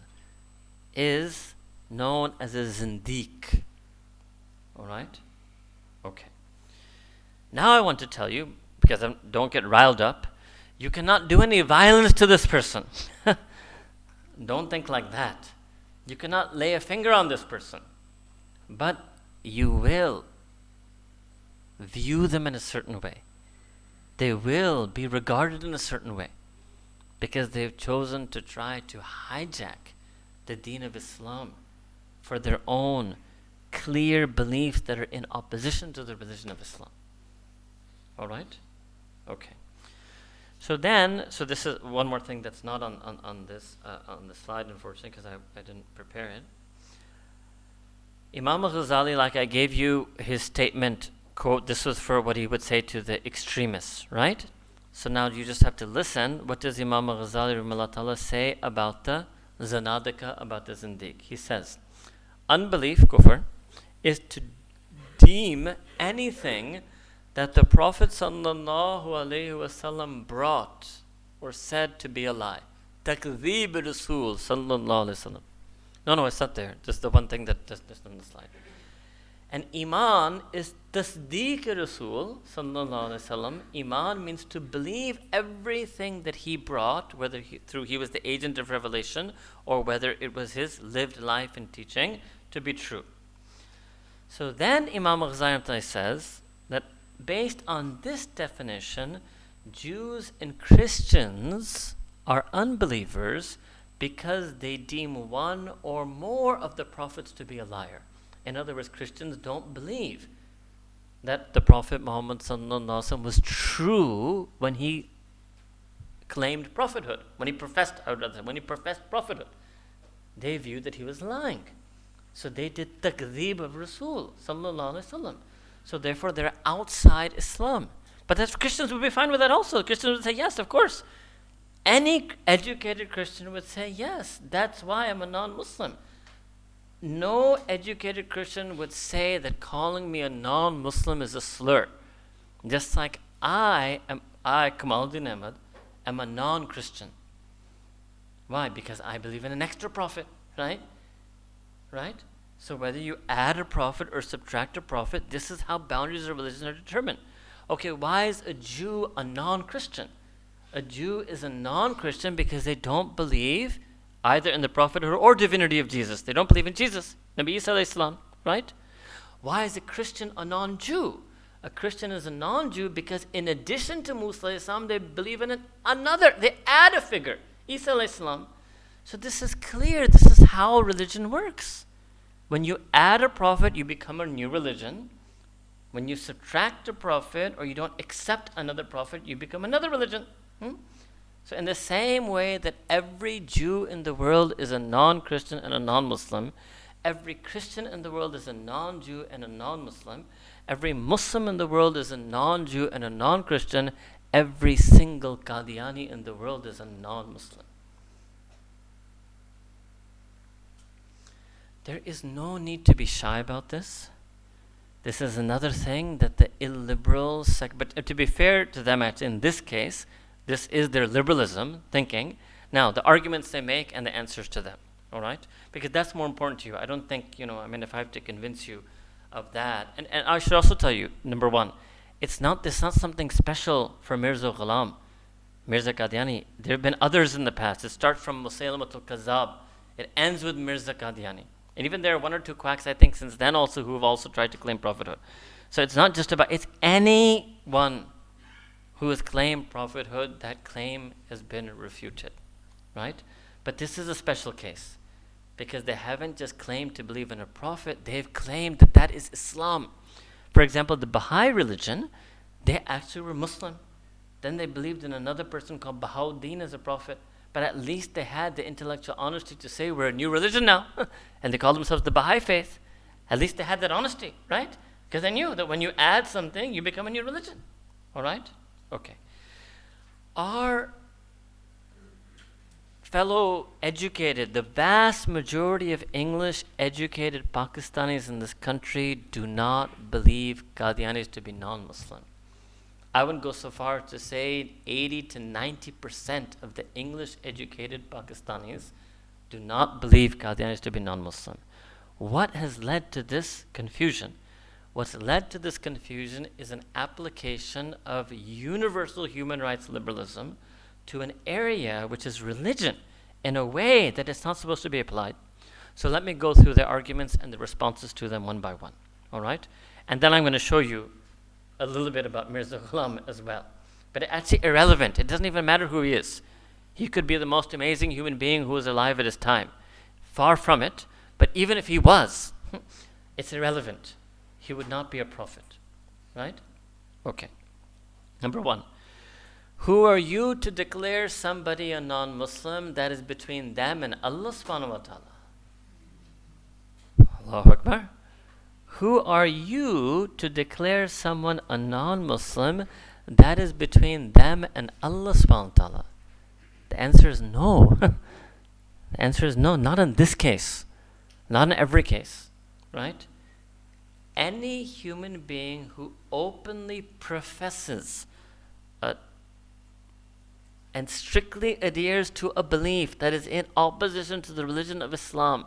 is known as a zindiq. All right? Okay. Now I want to tell you, because don't get riled up, you cannot do any violence to this person. Don't think like that. You cannot lay a finger on this person. But you will view them in a certain way. They will be regarded in a certain way, because they've chosen to try to hijack the deen of Islam for their own clear beliefs that are in opposition to the religion of Islam. All right? Okay. So this is one more thing that's not on the slide, unfortunately, because I didn't prepare it. Imam al-Ghazali, like I gave you his statement, quote, this was for what he would say to the extremists, right? So now you just have to listen. What does Imam al-Ghazali rahimahullah ta'ala say about the zanadika, about the zindiq? He says, unbelief, kufr, is to deem anything that the Prophet sallallahu alaihi wasallam brought or said to be a lie. Takdhib Rasul sallallahu alaihi wasallam. No, it's not there. Just the one thing that's on the slide. And Iman is tasdeeq Rasul sallallahu alaihi wasallam. Iman means to believe everything that he brought, whether he was the agent of revelation or whether it was his lived life and teaching, to be true. So then Imam al-Ghazali says that based on this definition, Jews and Christians are unbelievers because they deem one or more of the prophets to be a liar. In other words, Christians don't believe that the Prophet Muhammad sallallahu alaihi wasallam was true when he claimed prophethood, when he professed prophethood. They viewed that he was lying. So they did takdhib of Rasul sallallahu alaihi wasallam. So therefore they're outside Islam. But that's, Christians would be fine with that also. Christians would say, yes, of course. Any educated Christian would say, yes, that's why I'm a non-Muslim. No educated Christian would say that calling me a non-Muslim is a slur. Just like I, Kamaluddin Ahmad, am a non-Christian. Why? Because I believe in an extra prophet, right? Right? So whether you add a prophet or subtract a prophet, this is how boundaries of religion are determined. Okay, why is a Jew a non-Christian? A Jew is a non-Christian because they don't believe either in the prophethood or divinity of Jesus. They don't believe in Jesus, Nabi Isa alayhi salam, right? Why is a Christian a non-Jew? A Christian is a non-Jew because in addition to Musa alayhi salam, they believe in another. They add a figure, Isa alayhi salam. So this is clear. This is how religion works. When you add a prophet, you become a new religion. When you subtract a prophet or you don't accept another prophet, you become another religion. So in the same way that every Jew in the world is a non-Christian and a non-Muslim, every Christian in the world is a non-Jew and a non-Muslim, every Muslim in the world is a non-Jew and a non-Christian, every single Qadiani in the world is a non-Muslim. There is no need to be shy about this. This is another thing that the illiberal but to be fair to them, actually, in this case, this is their liberalism thinking. Now, the arguments they make and the answers to them, all right? Because that's more important to you. I don't think, if I have to convince you of that. And I should also tell you, number one, this is not something special for Mirza Ghulam, Mirza Qadiani. There have been others in the past. It starts from Musaylimatul Kazzab. It ends with Mirza Qadiani. And even there are one or two quacks, I think, since then also who have also tried to claim prophethood. So it's not just about, it's anyone who has claimed prophethood, that claim has been refuted, right? But this is a special case because they haven't just claimed to believe in a prophet, they've claimed that that is Islam. For example, the Baha'i religion, they actually were Muslim. Then they believed in another person called Baha'u'ddin as a prophet. But at least they had the intellectual honesty to say, we're a new religion now. And they called themselves the Baha'i faith. At least they had that honesty, right? Because they knew that when you add something, you become a new religion. All right? Okay. Our fellow educated, the vast majority of English educated Pakistanis in this country do not believe Qadianis to be non-Muslim. I would go so far to say 80 to 90% of the English educated Pakistanis do not believe Qadianis to be non-Muslim. What has led to this confusion? What's led to this confusion is an application of universal human rights liberalism to an area which is religion in a way that it's not supposed to be applied. So let me go through the arguments and the responses to them one by one. All right? And then I'm going to show you a little bit about Mirza Ghulam as well. But it's actually irrelevant. It doesn't even matter who he is. He could be the most amazing human being who was alive at his time. Far from it. But even if he was, it's irrelevant. He would not be a prophet. Right? Okay. Number one. Who are you to declare somebody a non-Muslim? That is between them and Allah subhanahu wa ta'ala. Allahu Akbar. Who are you to declare someone a non-Muslim? That is between them and Allah subhanahu wa ta'ala. The answer is no. The answer is no, not in this case. Not in every case. Right? Any human being who openly professes and strictly adheres to a belief that is in opposition to the religion of Islam,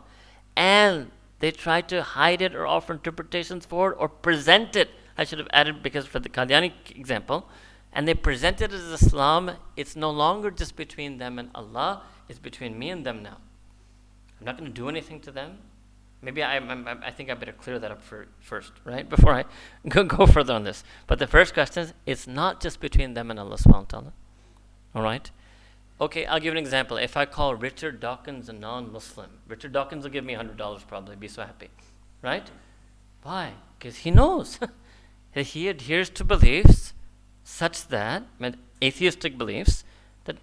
and they try to hide it or offer interpretations for it or present it. I should have added, because for the Qadiani example, and they present it as Islam, it's no longer just between them and Allah, it's between me and them now. I'm not going to do anything to them. Maybe I think I better clear that up first, right? Before I go further on this. But the first question is, it's not just between them and Allah subhanahu wa ta'ala. All right? Okay, I'll give an example. If I call Richard Dawkins a non-Muslim, Richard Dawkins will give me $100 probably, be so happy. right? Why? Because he knows that he adheres to beliefs such that, atheistic beliefs, that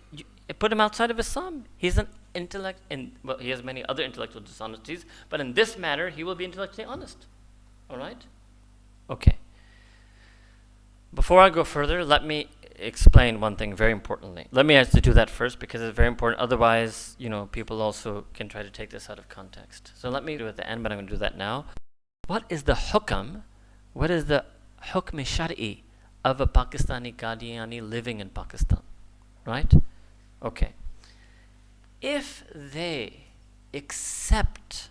put him outside of Islam. He's an intellect, and well, he has many other intellectual dishonesties, but in this matter, he will be intellectually honest. All right? Okay. Before I go further, let me explain one thing very importantly. Let me actually do that first because it's very important. Otherwise, people also can try to take this out of context. So let me do it at the end, but I'm going to do that now. What is the hukam? What is the hukm shari of a Pakistani Qadiani living in Pakistan? Right? Okay. If they accept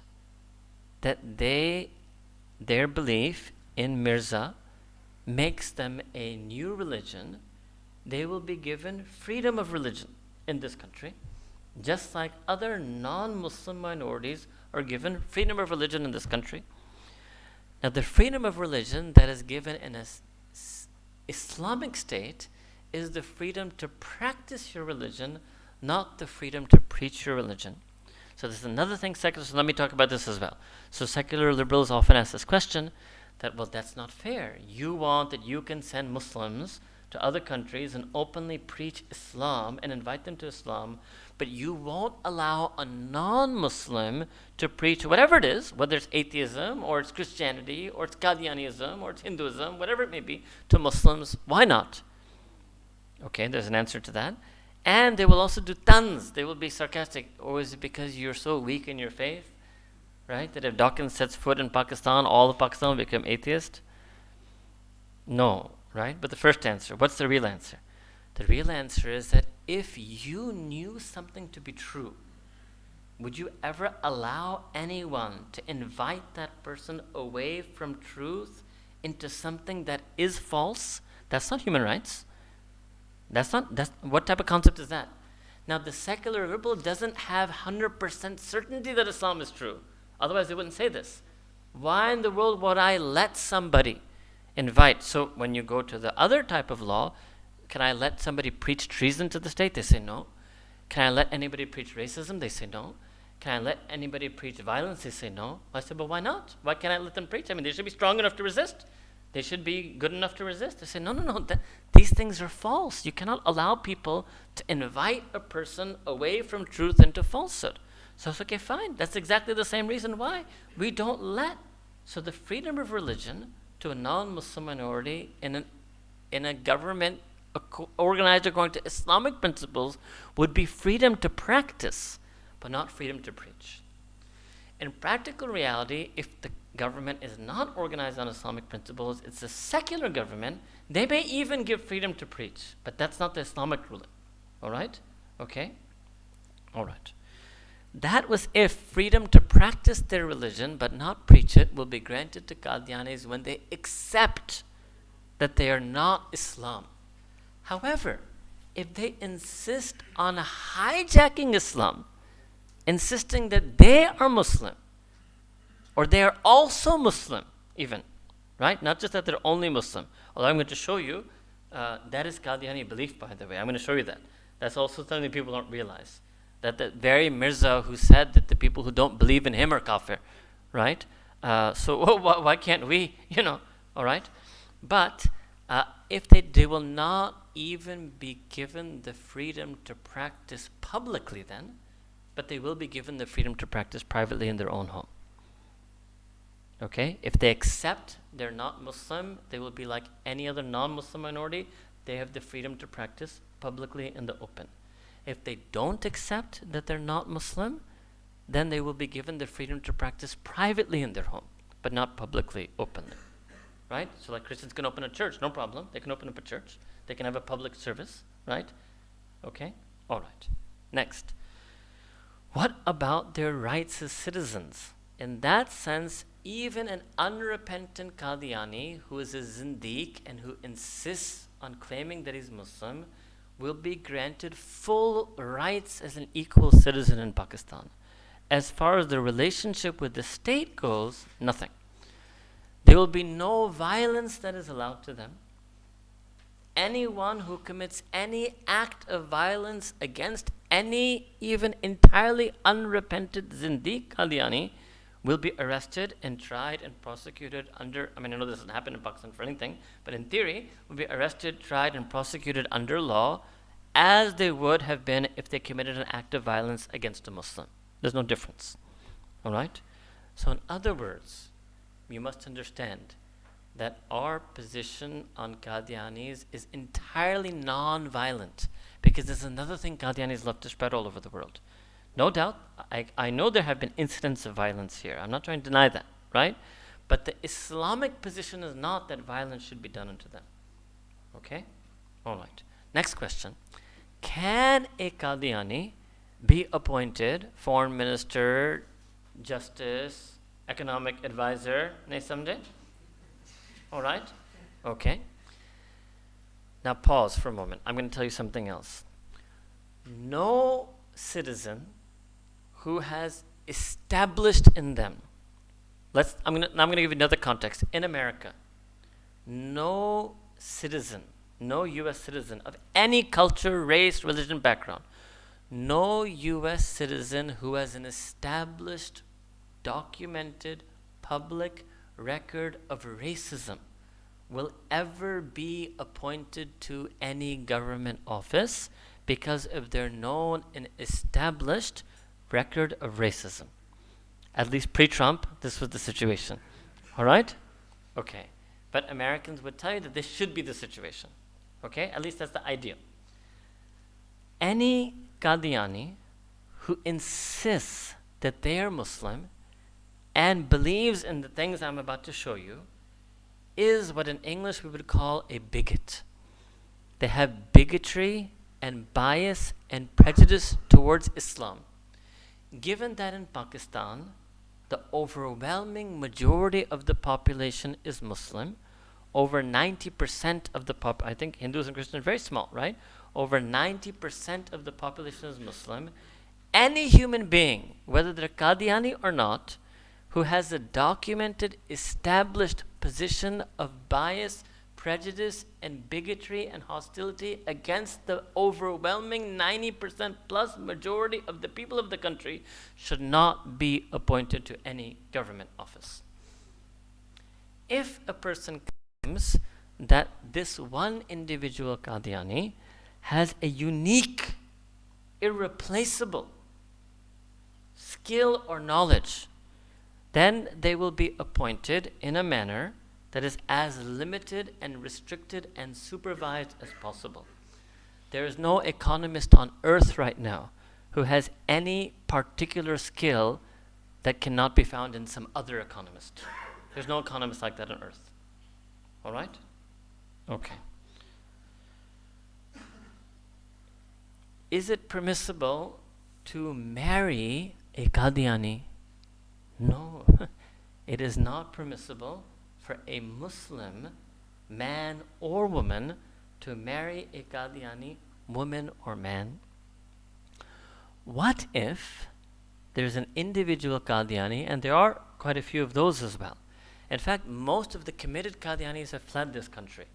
that their belief in Mirza makes them a new religion, they will be given freedom of religion in this country, just like other non-Muslim minorities are given freedom of religion in this country. Now, the freedom of religion that is given in an Islamic state is the freedom to practice your religion, not the freedom to preach your religion. So this is another thing secular, so let me talk about this as well. So secular liberals often ask this question, that, well, that's not fair. You want that you can send Muslims to other countries and openly preach Islam and invite them to Islam, but you won't allow a non-Muslim to preach whatever it is, whether it's atheism or it's Christianity or it's Qadianism or it's Hinduism, whatever it may be, to Muslims. Why not? Okay, there's an answer to that. And they will also do tans. They will be sarcastic. Or is it because you're so weak in your faith? Right? That if Dawkins sets foot in Pakistan, all of Pakistan will become atheist? No, right? But the first answer, what's the real answer? The real answer is that if you knew something to be true, would you ever allow anyone to invite that person away from truth into something that is false? That's not human rights. What type of concept is that? Now, the secular liberal doesn't have 100% certainty that Islam is true. Otherwise, they wouldn't say this. Why in the world would I let somebody invite? So when you go to the other type of law, can I let somebody preach treason to the state? They say no. Can I let anybody preach racism? They say no. Can I let anybody preach violence? They say no. I said, but why not? Why can't I let them preach? I mean, they should be strong enough to resist. They should be good enough to resist. They say, no, these things are false. You cannot allow people to invite a person away from truth into falsehood. So it's okay, fine. That's exactly the same reason why we don't let. So the freedom of religion to a non-Muslim minority in a government organized according to Islamic principles would be freedom to practice, but not freedom to preach. In practical reality, if the government is not organized on Islamic principles, it's a secular government, they may even give freedom to preach, but that's not the Islamic ruling. All right? Okay? All right. That was if freedom to practice their religion but not preach it will be granted to Qadianis when they accept that they are not Islam. However, if they insist on hijacking Islam, insisting that they are Muslim, or they are also Muslim even, right? Not just that they're only Muslim. Although I'm going to show you, that is Qadiani belief, by the way. I'm going to show you that. That's also something people don't realize. That the very Mirza who said that the people who don't believe in him are kafir, right? So why can't we, all right? But if they will not even be given the freedom to practice publicly then, but they will be given the freedom to practice privately in their own home. Okay? If they accept they're not Muslim, they will be like any other non-Muslim minority. They have the freedom to practice publicly in the open. If they don't accept that they're not Muslim, then they will be given the freedom to practice privately in their home, but not publicly, openly. Right? So like Christians can open a church, no problem. They can open up a church. They can have a public service, right? Okay? All right. Next. What about their rights as citizens? In that sense, even an unrepentant Qadiani who is a Zindiq and who insists on claiming that he's Muslim will be granted full rights as an equal citizen in Pakistan. As far as the relationship with the state goes, nothing. There will be no violence that is allowed to them. Anyone who commits any act of violence against any even entirely unrepentant Zindiq Qadiani will be arrested and tried and prosecuted under, I know this doesn't happen in Pakistan for anything, but in theory, will be arrested, tried, and prosecuted under law as they would have been if they committed an act of violence against a Muslim. There's no difference. All right? So in other words, you must understand that our position on Qadianis is entirely non-violent, because there's another thing Qadianis love to spread all over the world. No doubt, I know there have been incidents of violence here. I'm not trying to deny that, right? But the Islamic position is not that violence should be done unto them. Okay? All right. Next question. Can a Qadiani be appointed foreign minister, justice, economic advisor, nahi samjhe? All right? Okay. Now pause for a moment. I'm going to tell you something else. No citizen who has established in them, I'm going to give you another context. In America, no citizen, no U.S. citizen of any culture, race, religion, background, no U.S. citizen who has an established, documented, public record of racism will ever be appointed to any government office because of their known and established record of racism. At least pre-Trump, this was the situation. All right? Okay. But Americans would tell you that this should be the situation. Okay? At least that's the ideal. Any Qadiani who insists that they are Muslim and believes in the things I'm about to show you is what in English we would call a bigot. They have bigotry and bias and prejudice towards Islam. Given that in Pakistan, the overwhelming majority of the population is Muslim, over 90% of the I think Hindus and Christians are very small, right? Over 90% of the population is Muslim. Any human being, whether they're Qadiani or not, who has a documented, established position of bias, prejudice, and bigotry and hostility against the overwhelming 90% plus majority of the people of the country should not be appointed to any government office. If a person claims that this one individual Qadiani has a unique, irreplaceable skill or knowledge, then they will be appointed in a manner that is as limited and restricted and supervised as possible. There is no economist on earth right now who has any particular skill that cannot be found in some other economist. There's no economist like that on earth. All right? Okay. Is it permissible to marry a Qadiani? No, it is not permissible for a Muslim man or woman to marry a Qadiani woman or man. What if there's an individual Qadiani, and there are quite a few of those as well. In fact, most of the committed Qadianis have fled this country.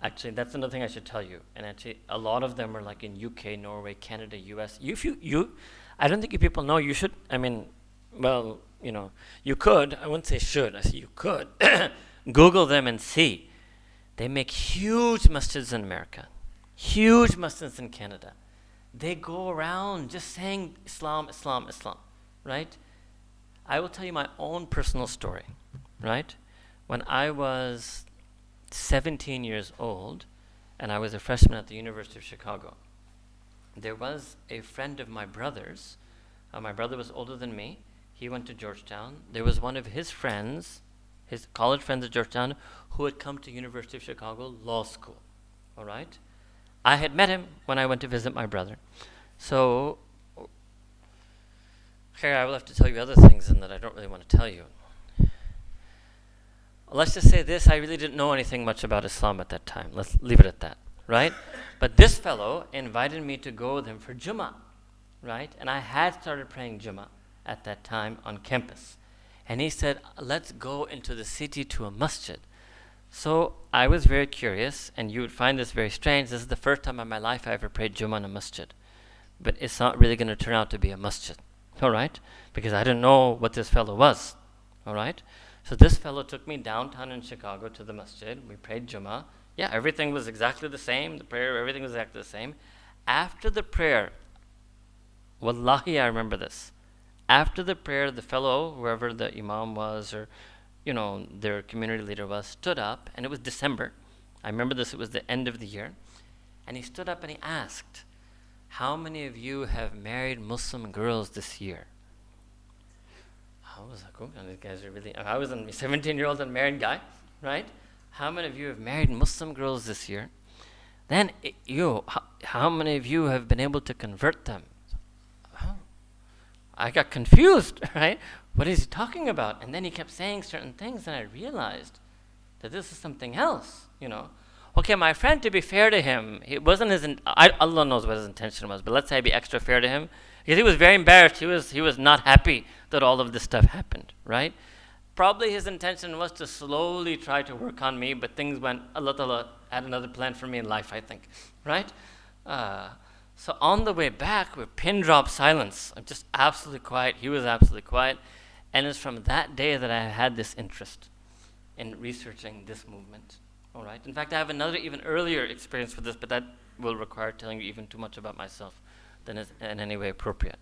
Actually, that's another thing I should tell you. And actually, a lot of them are like in UK, Norway, Canada, US. I don't think you people know, you should, well, you could, I wouldn't say should, I say you could, Google them and see. They make huge masjids in America, huge masjids in Canada. They go around just saying Islam, Islam, Islam, right? I will tell you my own personal story, right? When I was 17 years old, and I was a freshman at the University of Chicago, there was a friend of my brother's. My brother was older than me. He went to Georgetown. There was one of his friends, his college friends at Georgetown, who had come to University of Chicago Law School. All right? I had met him when I went to visit my brother. So, here I will have to tell you other things and that I don't really want to tell you. Let's just say this, I really didn't know anything much about Islam at that time. Let's leave it at that, right? But this fellow invited me to go with him for Jummah, right? And I had started praying Jummah at that time on campus. And he said, let's go into the city to a masjid. So I was very curious, and you would find this very strange. This is the first time in my life I ever prayed Jummah in a masjid. But it's not really going to turn out to be a masjid, All right, because I didn't know what this fellow was. All right, so this fellow took me downtown in Chicago to the masjid. We prayed Jummah. Yeah, everything was exactly the same. The prayer, everything was exactly the same. After the prayer, wallahi, I remember this. After the prayer, the fellow, whoever the imam was, or their community leader was, stood up, and it was December. I remember this. It was the end of the year, and he stood up and he asked, "How many of you have married Muslim girls this year?" I was like, "Oh, these guys are really." I was a 17-year-old unmarried guy, right? How many of you have married Muslim girls this year? Then, how many of you have been able to convert them? I got confused, right? What is he talking about? And then he kept saying certain things, and I realized that this is something else, Okay, my friend, to be fair to him, it wasn't Allah knows what his intention was, but let's say I'd be extra fair to him, because he was very embarrassed. He was not happy that all of this stuff happened, right? Probably his intention was to slowly try to work on me, but things went, Allah Ta'ala had another plan for me in life, I think, right? So on the way back, we're pin drop silence. I'm just absolutely quiet. He was absolutely quiet. And it's from that day that I had this interest in researching this movement. All right. In fact, I have another even earlier experience with this, but that will require telling you even too much about myself than is in any way appropriate.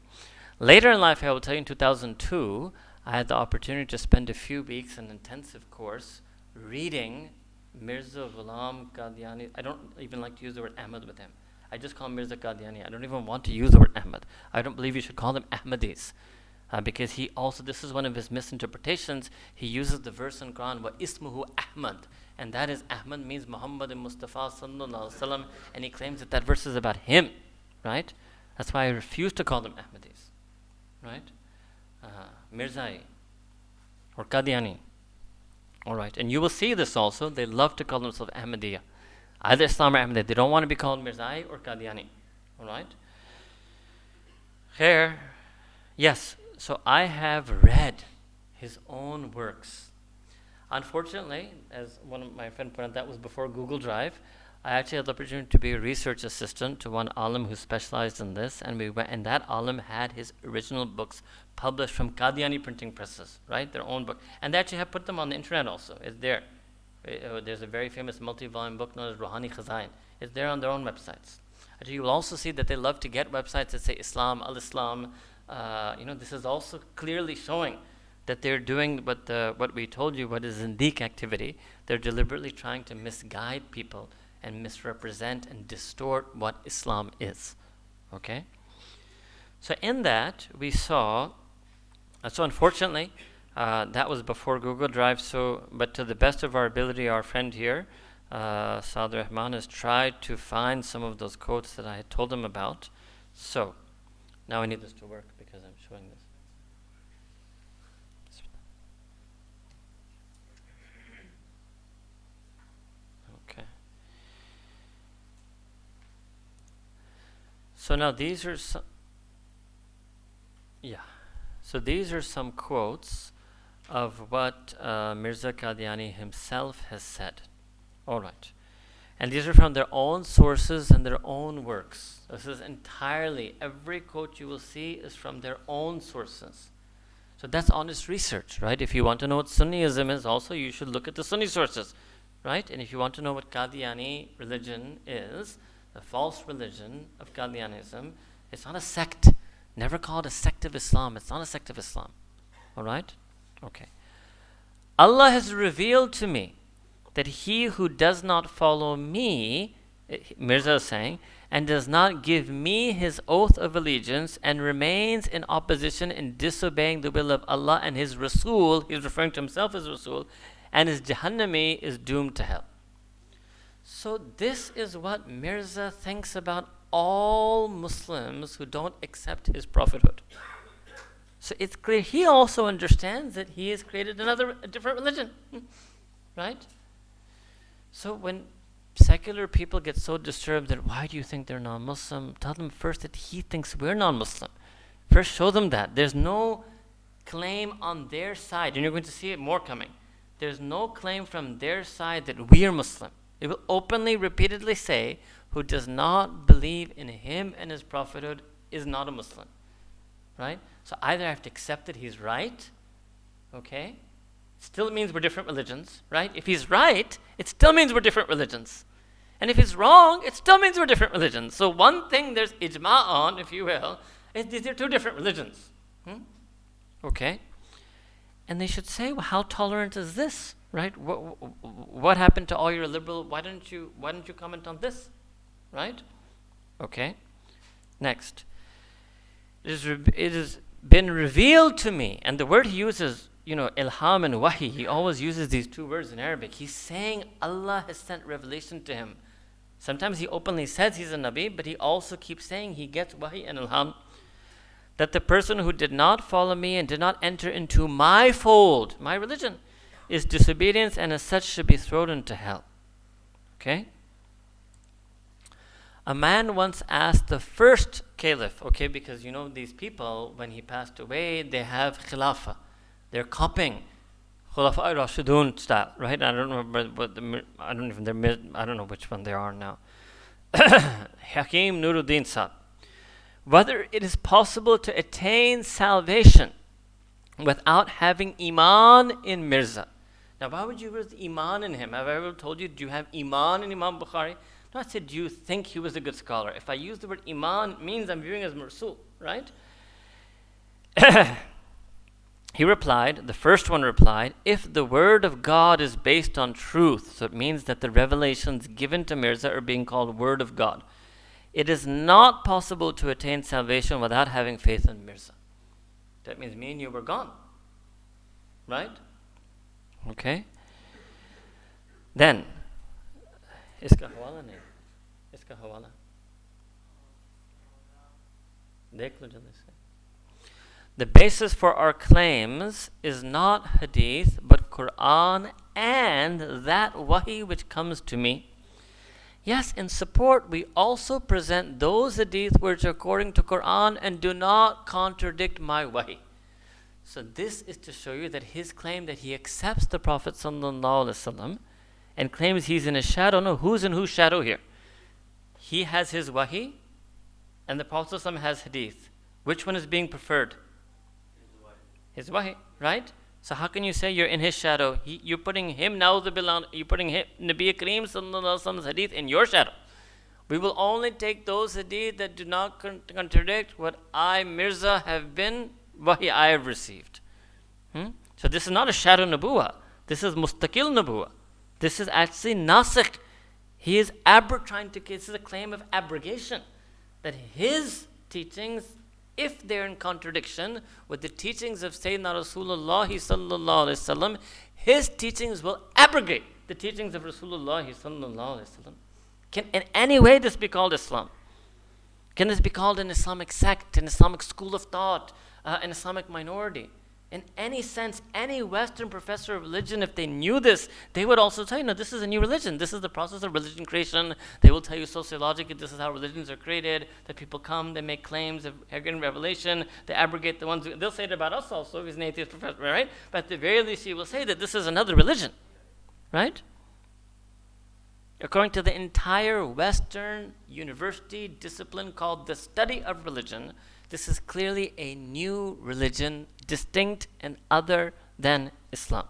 Later in life, I will tell you, in 2002, I had the opportunity to spend a few weeks in an intensive course reading Mirza Ghulam Qadiani. I don't even like to use the word Ahmad with him. I just call him Mirza Qadiani. I don't even want to use the word Ahmad. I don't believe you should call them Ahmadis. Because he also, this is one of his misinterpretations, he uses the verse in Quran, wa ismuhu Ahmad, and that is, Ahmad means Muhammad Mustafa sallallahu alaihi wasallam, and he claims that verse is about him, right? That's why I refuse to call them Ahmadis, right? Mirzai or Qadiani, all right? And you will see this also, they love to call themselves Ahmadiyya, either Islam or Ahmadiyya. They don't want to be called Mirzai or Qadiani, all right? Here, yes. So I have read his own works. Unfortunately, as one of my friends pointed out, that was before Google Drive. I actually had the opportunity to be a research assistant to one alim who specialized in this, and and that alim had his original books published from Qadiani printing presses, right? Their own book. And they actually have put them on the internet also. It's there. There's a very famous multi-volume book known as Ruhani Khazain. It's there on their own websites. Actually, you will also see that they love to get websites that say Islam, Al-Islam. This is also clearly showing that they're doing what we told you, what is Zindiq activity. They're deliberately trying to misguide people and misrepresent and distort what Islam is. Okay? So in that, we saw, so unfortunately, that was before Google Drive, but to the best of our ability, our friend here, Saad Rahman, has tried to find some of those quotes that I had told him about. So, now I need this to work because I'm showing this. Okay. So now these are some, So these are some quotes of what Mirza Qadiani himself has said. All right. And these are from their own sources and their own works. This is entirely, every quote you will see is from their own sources. So that's honest research, right? If you want to know what Sunniism is also, you should look at the Sunni sources, right? And if you want to know what Qadiani religion is, the false religion of Qadianism, it's not a sect. Never call it a sect of Islam. It's not a sect of Islam. All right? Okay. Allah has revealed to me that he who does not follow me, Mirza is saying, and does not give me his oath of allegiance and remains in opposition in disobeying the will of Allah and his Rasul, he's referring to himself as Rasul, and is Jahannami, is doomed to hell. So this is what Mirza thinks about all Muslims who don't accept his prophethood. So it's clear he also understands that he has created a different religion, right? So when secular people get so disturbed that why do you think they're non-Muslim, tell them first that he thinks we're non-Muslim. First show them that. There's no claim on their side, and you're going to see it more coming. There's no claim from their side that we are Muslim. They will openly, repeatedly say, who does not believe in him and his prophethood is not a Muslim. right? So either I have to accept that he's right, okay? Still means we're different religions, right? If he's right, it still means we're different religions. And if he's wrong, it still means we're different religions. So one thing there's ijma on, if you will, is these are two different religions. Okay? And they should say, well, how tolerant is this, right? What happened to all your liberal, why didn't you comment on this, right? Okay? Next. It has been revealed to me, and the word he uses, ilham and wahi, he always uses these two words in Arabic. He's saying Allah has sent revelation to him. Sometimes he openly says he's a Nabi, but he also keeps saying he gets wahi and ilham. That the person who did not follow me and did not enter into my fold, my religion, is disobedience and as such should be thrown into hell. Okay? A man once asked the first caliph, okay, because these people, when he passed away, they have khilafah. They're copying Khulafa Rashidun style, right? I don't know which one they are now. Hakim Nuruddin Saab. Whether it is possible to attain salvation without having iman in Mirza. Now, why would you use iman in him? Have I ever told you, do you have iman in Imam Bukhari? No, I said, do you think he was a good scholar? If I use the word iman, it means I'm viewing as marsul, right? He replied, the first one replied, if the word of God is based on truth, so it means that the revelations given to Mirza are being called word of God. It is not possible to attain salvation without having faith in Mirza. That means me and you were gone. Right? Okay. Then, iska hawala nahi. Iska hawala. Dekh lo jaldi se. The basis for our claims is not hadith, but Quran and that wahi which comes to me. Yes, in support, we also present those hadith which are according to Quran and do not contradict my wahi. So this is to show you that his claim that he accepts the Prophet ﷺ and claims he's in his shadow. No, who's in whose shadow here? He has his wahi and the Prophet ﷺ has hadith. Which one is being preferred? His wahi, right? So how can you say you're in his shadow? You're putting him, you're putting him, Nabi Kareem sallallahu alaihi wasallam's hadith in your shadow. We will only take those hadith that do not contradict what I, Mirza, have been, wahi I have received. So this is not a shadow nabuwa. This is mustaqil nabuwa. This is actually nasikh. He is this is a claim of abrogation. That his teachings, if they're in contradiction with the teachings of Sayyidina Rasulullah sallallahu alaihi wasallam, his teachings will abrogate the teachings of Rasulullah sallallahu alaihi wasallam. Can in any way this be called Islam? Can this be called an Islamic sect, an Islamic school of thought, an Islamic minority? In any sense, any Western professor of religion, if they knew this, they would also tell you, no, this is a new religion. This is the process of religion creation. They will tell you sociologically, this is how religions are created, that people come, they make claims of getting revelation, they abrogate the ones, they'll say it about us also, if he's an atheist professor, right? But at the very least, he will say that this is another religion, right? According to the entire Western university discipline called the study of religion, this is clearly a new religion, distinct and other than Islam.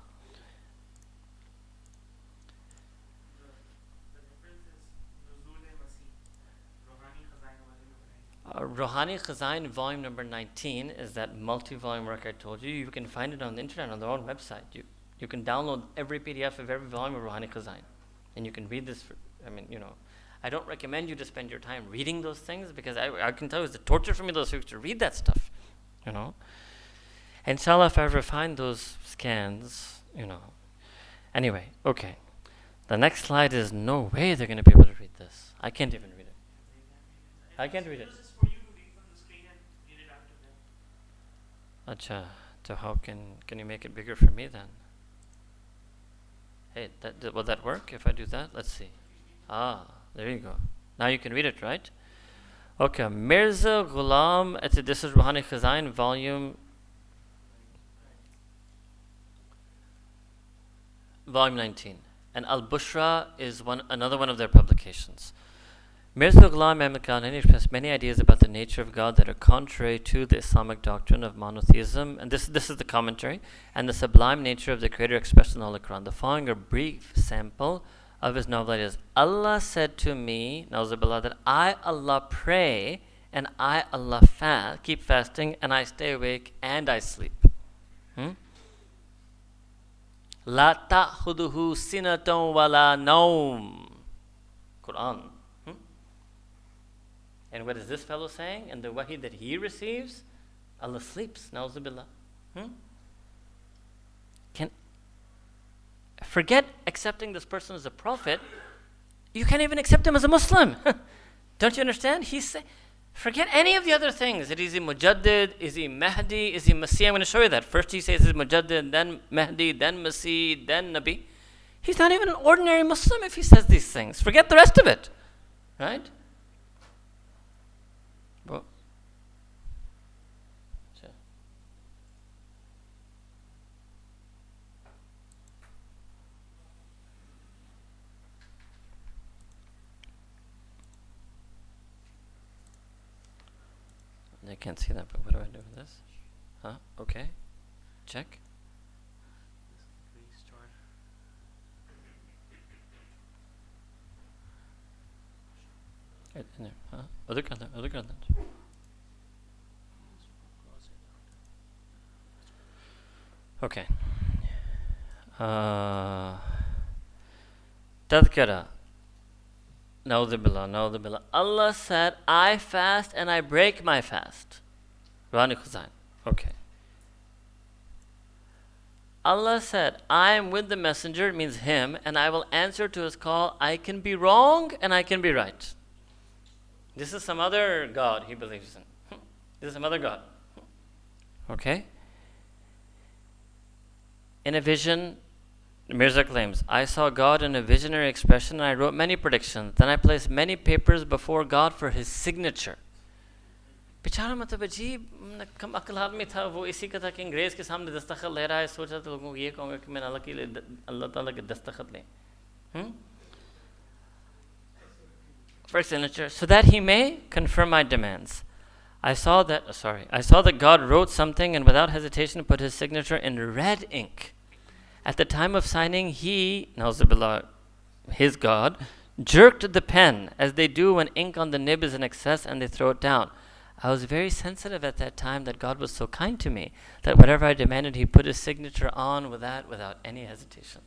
Rohani Khazain, volume number 19, is that multi-volume work I told you. You can find it on the internet, on their own website. You can download every PDF of every volume of Rohani Khazain. And you can read this, I don't recommend you to spend your time reading those things because I can tell you it's a torture for me those weeks to read that stuff, And inshallah, if I ever find those scans, Anyway, okay. The next slide is no way they're going to be able to read this. I can't even read it. I can't read it. Acha, so how can you make it bigger for me then? Hey, will that work if I do that? Let's see. There you go. Now you can read it, right? Okay, Mirza Ghulam, this is Rohani Khazain, volume 19. And Al-Bushra is another one of their publications. Mirza Ghulam Ahmad Qadiani expressed many ideas about the nature of God that are contrary to the Islamic doctrine of monotheism, and this is the commentary, and the sublime nature of the Creator expressed in the Holy Quran. The following are a brief sample of his noble ideas. Allah said to me, Nauzubillah, that I, Allah, pray, and I, Allah, keep fasting, and I stay awake, and I sleep. La ta'khuduhu sinatun wala nawm. Quran. And what is this fellow saying? And the wahi that he receives, Allah sleeps. Nauzubillah. Forget accepting this person as a prophet. You can't even accept him as a Muslim. Don't you understand? Forget any of the other things. Is he Mujaddid? Is he Mahdi? Is he Masih? I'm going to show you that. First he says he's Mujaddid, then Mahdi, then Masih, then Nabi. He's not even an ordinary Muslim if he says these things. Forget the rest of it. Right? Well, I can't see that, but what do I do with this? Okay. Check. Other content. Okay. Tadhkara. Nauzubillah. Allah said, I fast and I break my fast. Rani Khuzain. Okay. Allah said, I am with the messenger, means him, and I will answer to his call. I can be wrong and I can be right. This is some other God he believes in. This is some other God. Okay? In a vision, Mirza claims, I saw God in a visionary expression and I wrote many predictions. Then I placed many papers before God for his signature. बेचारा मतलब अजीब कम अक्ल आदमी था वो इसी का था कि अंग्रेज़ के सामने दस्तखत ले रहा है सोचा तो लोगों को ये कहूँगा कि मैं अल्लाह ताला के दस्तखत लें for signature so that he may confirm my demands. I saw that God wrote something and without hesitation put his signature in red ink. At the time of signing, he, Nauzubillah, his God, jerked the pen as they do when ink on the nib is in excess and they throw it down. I was very sensitive at that time that God was so kind to me that whatever I demanded, he put his signature on without any hesitation.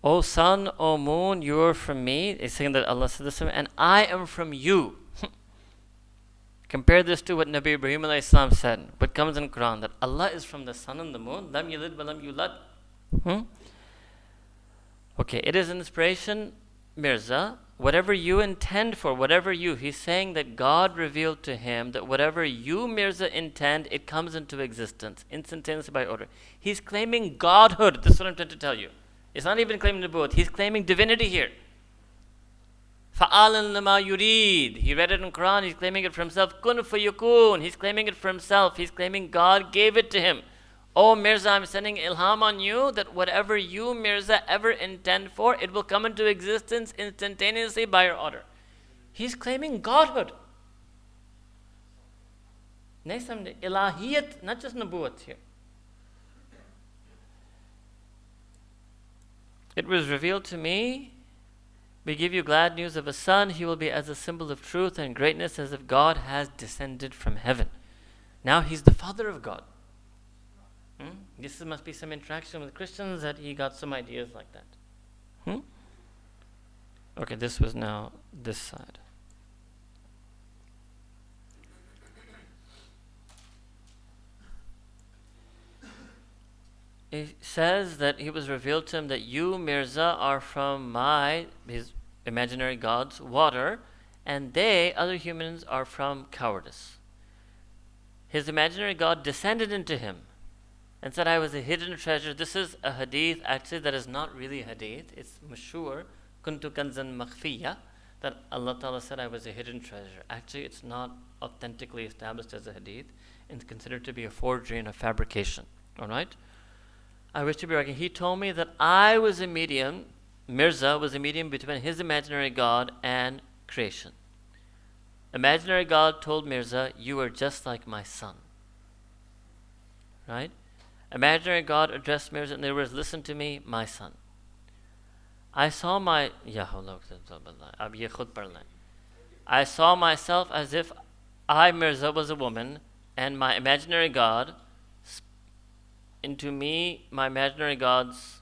O sun, O moon, you are from me. It's saying that Allah said this, and I am from you. Compare this to what Nabi Ibrahim alayhi salam said, what comes in Quran, that Allah is from the sun and the moon. Lam yalid wa lam yulad. Okay, it is inspiration, Mirza. Whatever you intend for, he's saying that God revealed to him that whatever you, Mirza, intend, it comes into existence, instantaneously by order. He's claiming Godhood. This is what I'm trying to tell you. It's not even claiming Nubuwwat. He's claiming divinity here. Fa'alan lama yurid. He read it in Quran. He's claiming it for himself. Kun fayakun. He's claiming it for himself. He's claiming God gave it to him. Oh Mirza, I'm sending ilham on you that whatever you, Mirza, ever intend for, it will come into existence instantaneously by your order. He's claiming Godhood. Ilahiyat, not just Nubuwwat here. It was revealed to me, we give you glad news of a son. He will be as a symbol of truth and greatness as if God has descended from heaven. Now he's the father of God. This must be some interaction with Christians that he got some ideas like that. Okay, this was now this side. It says that he was revealed to him that you, Mirza, are from his imaginary gods, water, and they, other humans, are from cowardice. His imaginary god descended into him and said, I was a hidden treasure. This is a hadith, actually, that is not really a hadith. It's mashhur, kuntu kanzan makhfiya, that Allah Ta'ala said, I was a hidden treasure. Actually, it's not authentically established as a hadith. It's considered to be a forgery and a fabrication. All right? I wish to be reckoned. He told me that I was a medium, Mirza was a medium between his imaginary God and creation. Imaginary God told Mirza, you are just like my son. Right? Imaginary God addressed Mirza in other words, listen to me, my son. I saw I saw myself as if I, Mirza, was a woman, and my imaginary God, into me, my imaginary God's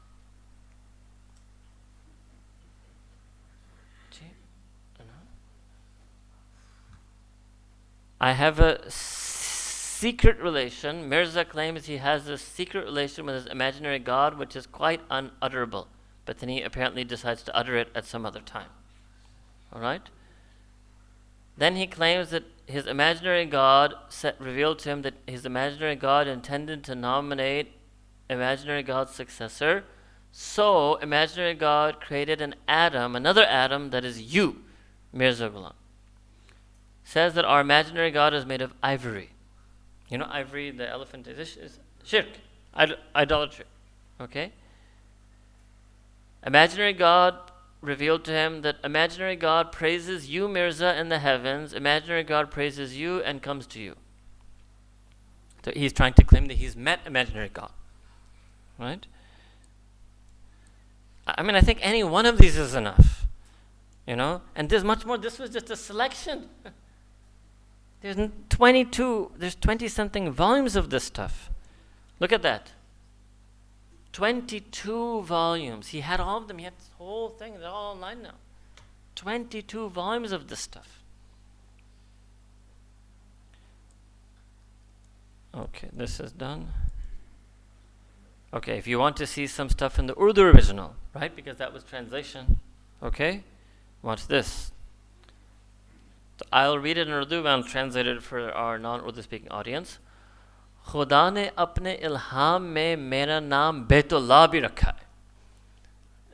I have a secret relation. Mirza claims he has a secret relation with his imaginary God, which is quite unutterable. But then he apparently decides to utter it at some other time. All right? Then he claims that his imaginary God revealed to him that his imaginary God intended to nominate imaginary God's successor. So, imaginary God created another Adam that is you, Mirza Ghulam. Says that our imaginary God is made of ivory. You know, ivory, the elephant is shirk, idolatry. Okay? Imaginary God revealed to him that imaginary God praises you, Mirza, in the heavens. Imaginary God praises you and comes to you. So he's trying to claim that he's met imaginary God. Right? I mean, I think any one of these is enough. You know? And there's much more. This was just a selection. There's 20-something volumes of this stuff. Look at that. 22 volumes. He had all of them. He had this whole thing. They're all online now. 22 volumes of this stuff. Okay, this is done. Okay, if you want to see some stuff in the Urdu original, right? Because that was translation. Okay? Watch this. So I'll read it in Urdu and I'll translate it for our non-Urdu speaking audience. खुदा ने अपने इल्हाम में मेरा नाम बैतुल्लाह भी रखा है.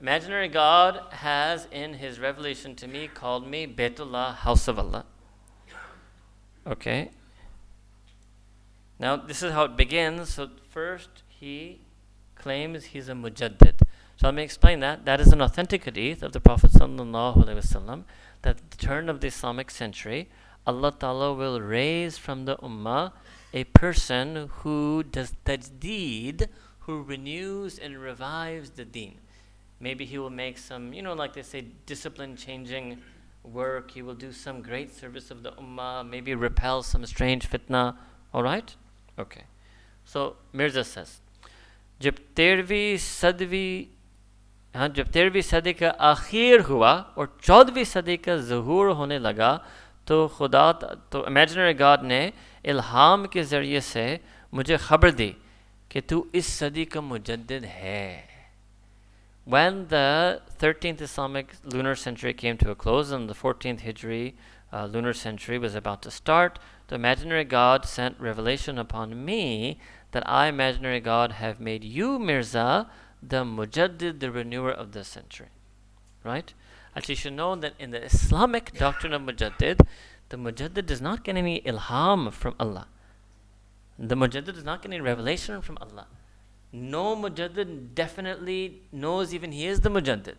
Imaginary God has in his revelation to me called me Baitullah, house of Allah. Okay. Now this is how it begins. So first he claims he's a mujaddid. So let me explain that. That is an authentic hadith of the Prophet sallallahu alaihi wasallam that at the turn of the Islamic century, Allah Ta'ala will raise from the ummah a person who does tajdeed, who renews and revives the deen. Maybe he will make some, like they say, discipline-changing work. He will do some great service of the ummah, maybe repel some strange fitna. All right? Okay. So Mirza says, जब 13वीं सदी का आखिर हुआ और 14वीं सदी का ज़हूर होने लगा तो imaginary God ने इल्हाम के ज़रिए से मुझे खबर दी कि तू इस सदी का मुजद्दिद है. When the 13th Islamic lunar century came to a close and the 14th Hijri lunar century was about to start, the imaginary God sent revelation upon me that I, imaginary God, have made you, Mirza, the mujaddid, the renewer of the century. Right? Actually, you should know that in the Islamic doctrine of mujaddid, the mujaddid does not get any ilham from Allah. The mujaddid does not get any revelation from Allah. No mujaddid definitely knows even he is the mujaddid.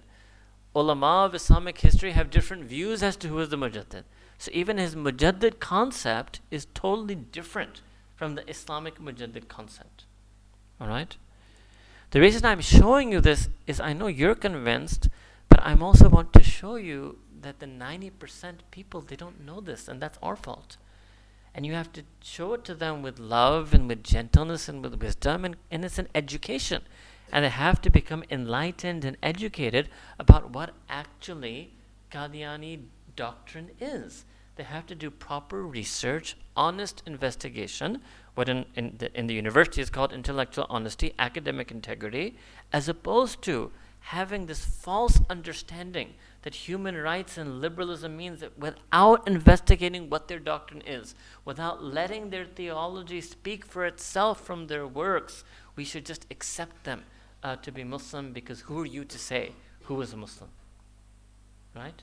Ulama of Islamic history have different views as to who is the mujaddid. So even his mujaddid concept is totally different from the Islamic mujaddid concept. Alright? The reason I'm showing you this is I know you're convinced, but I also want to show you that the 90% people, they don't know this, and that's our fault. And you have to show it to them with love and with gentleness and with wisdom, and it's an education. And they have to become enlightened and educated about what actually Qadiani doctrine is. They have to do proper research, honest investigation, what in the university is called intellectual honesty, academic integrity, as opposed to having this false understanding that human rights and liberalism means that without investigating what their doctrine is, without letting their theology speak for itself from their works, we should just accept them to be Muslim, because who are you to say who is a Muslim? Right?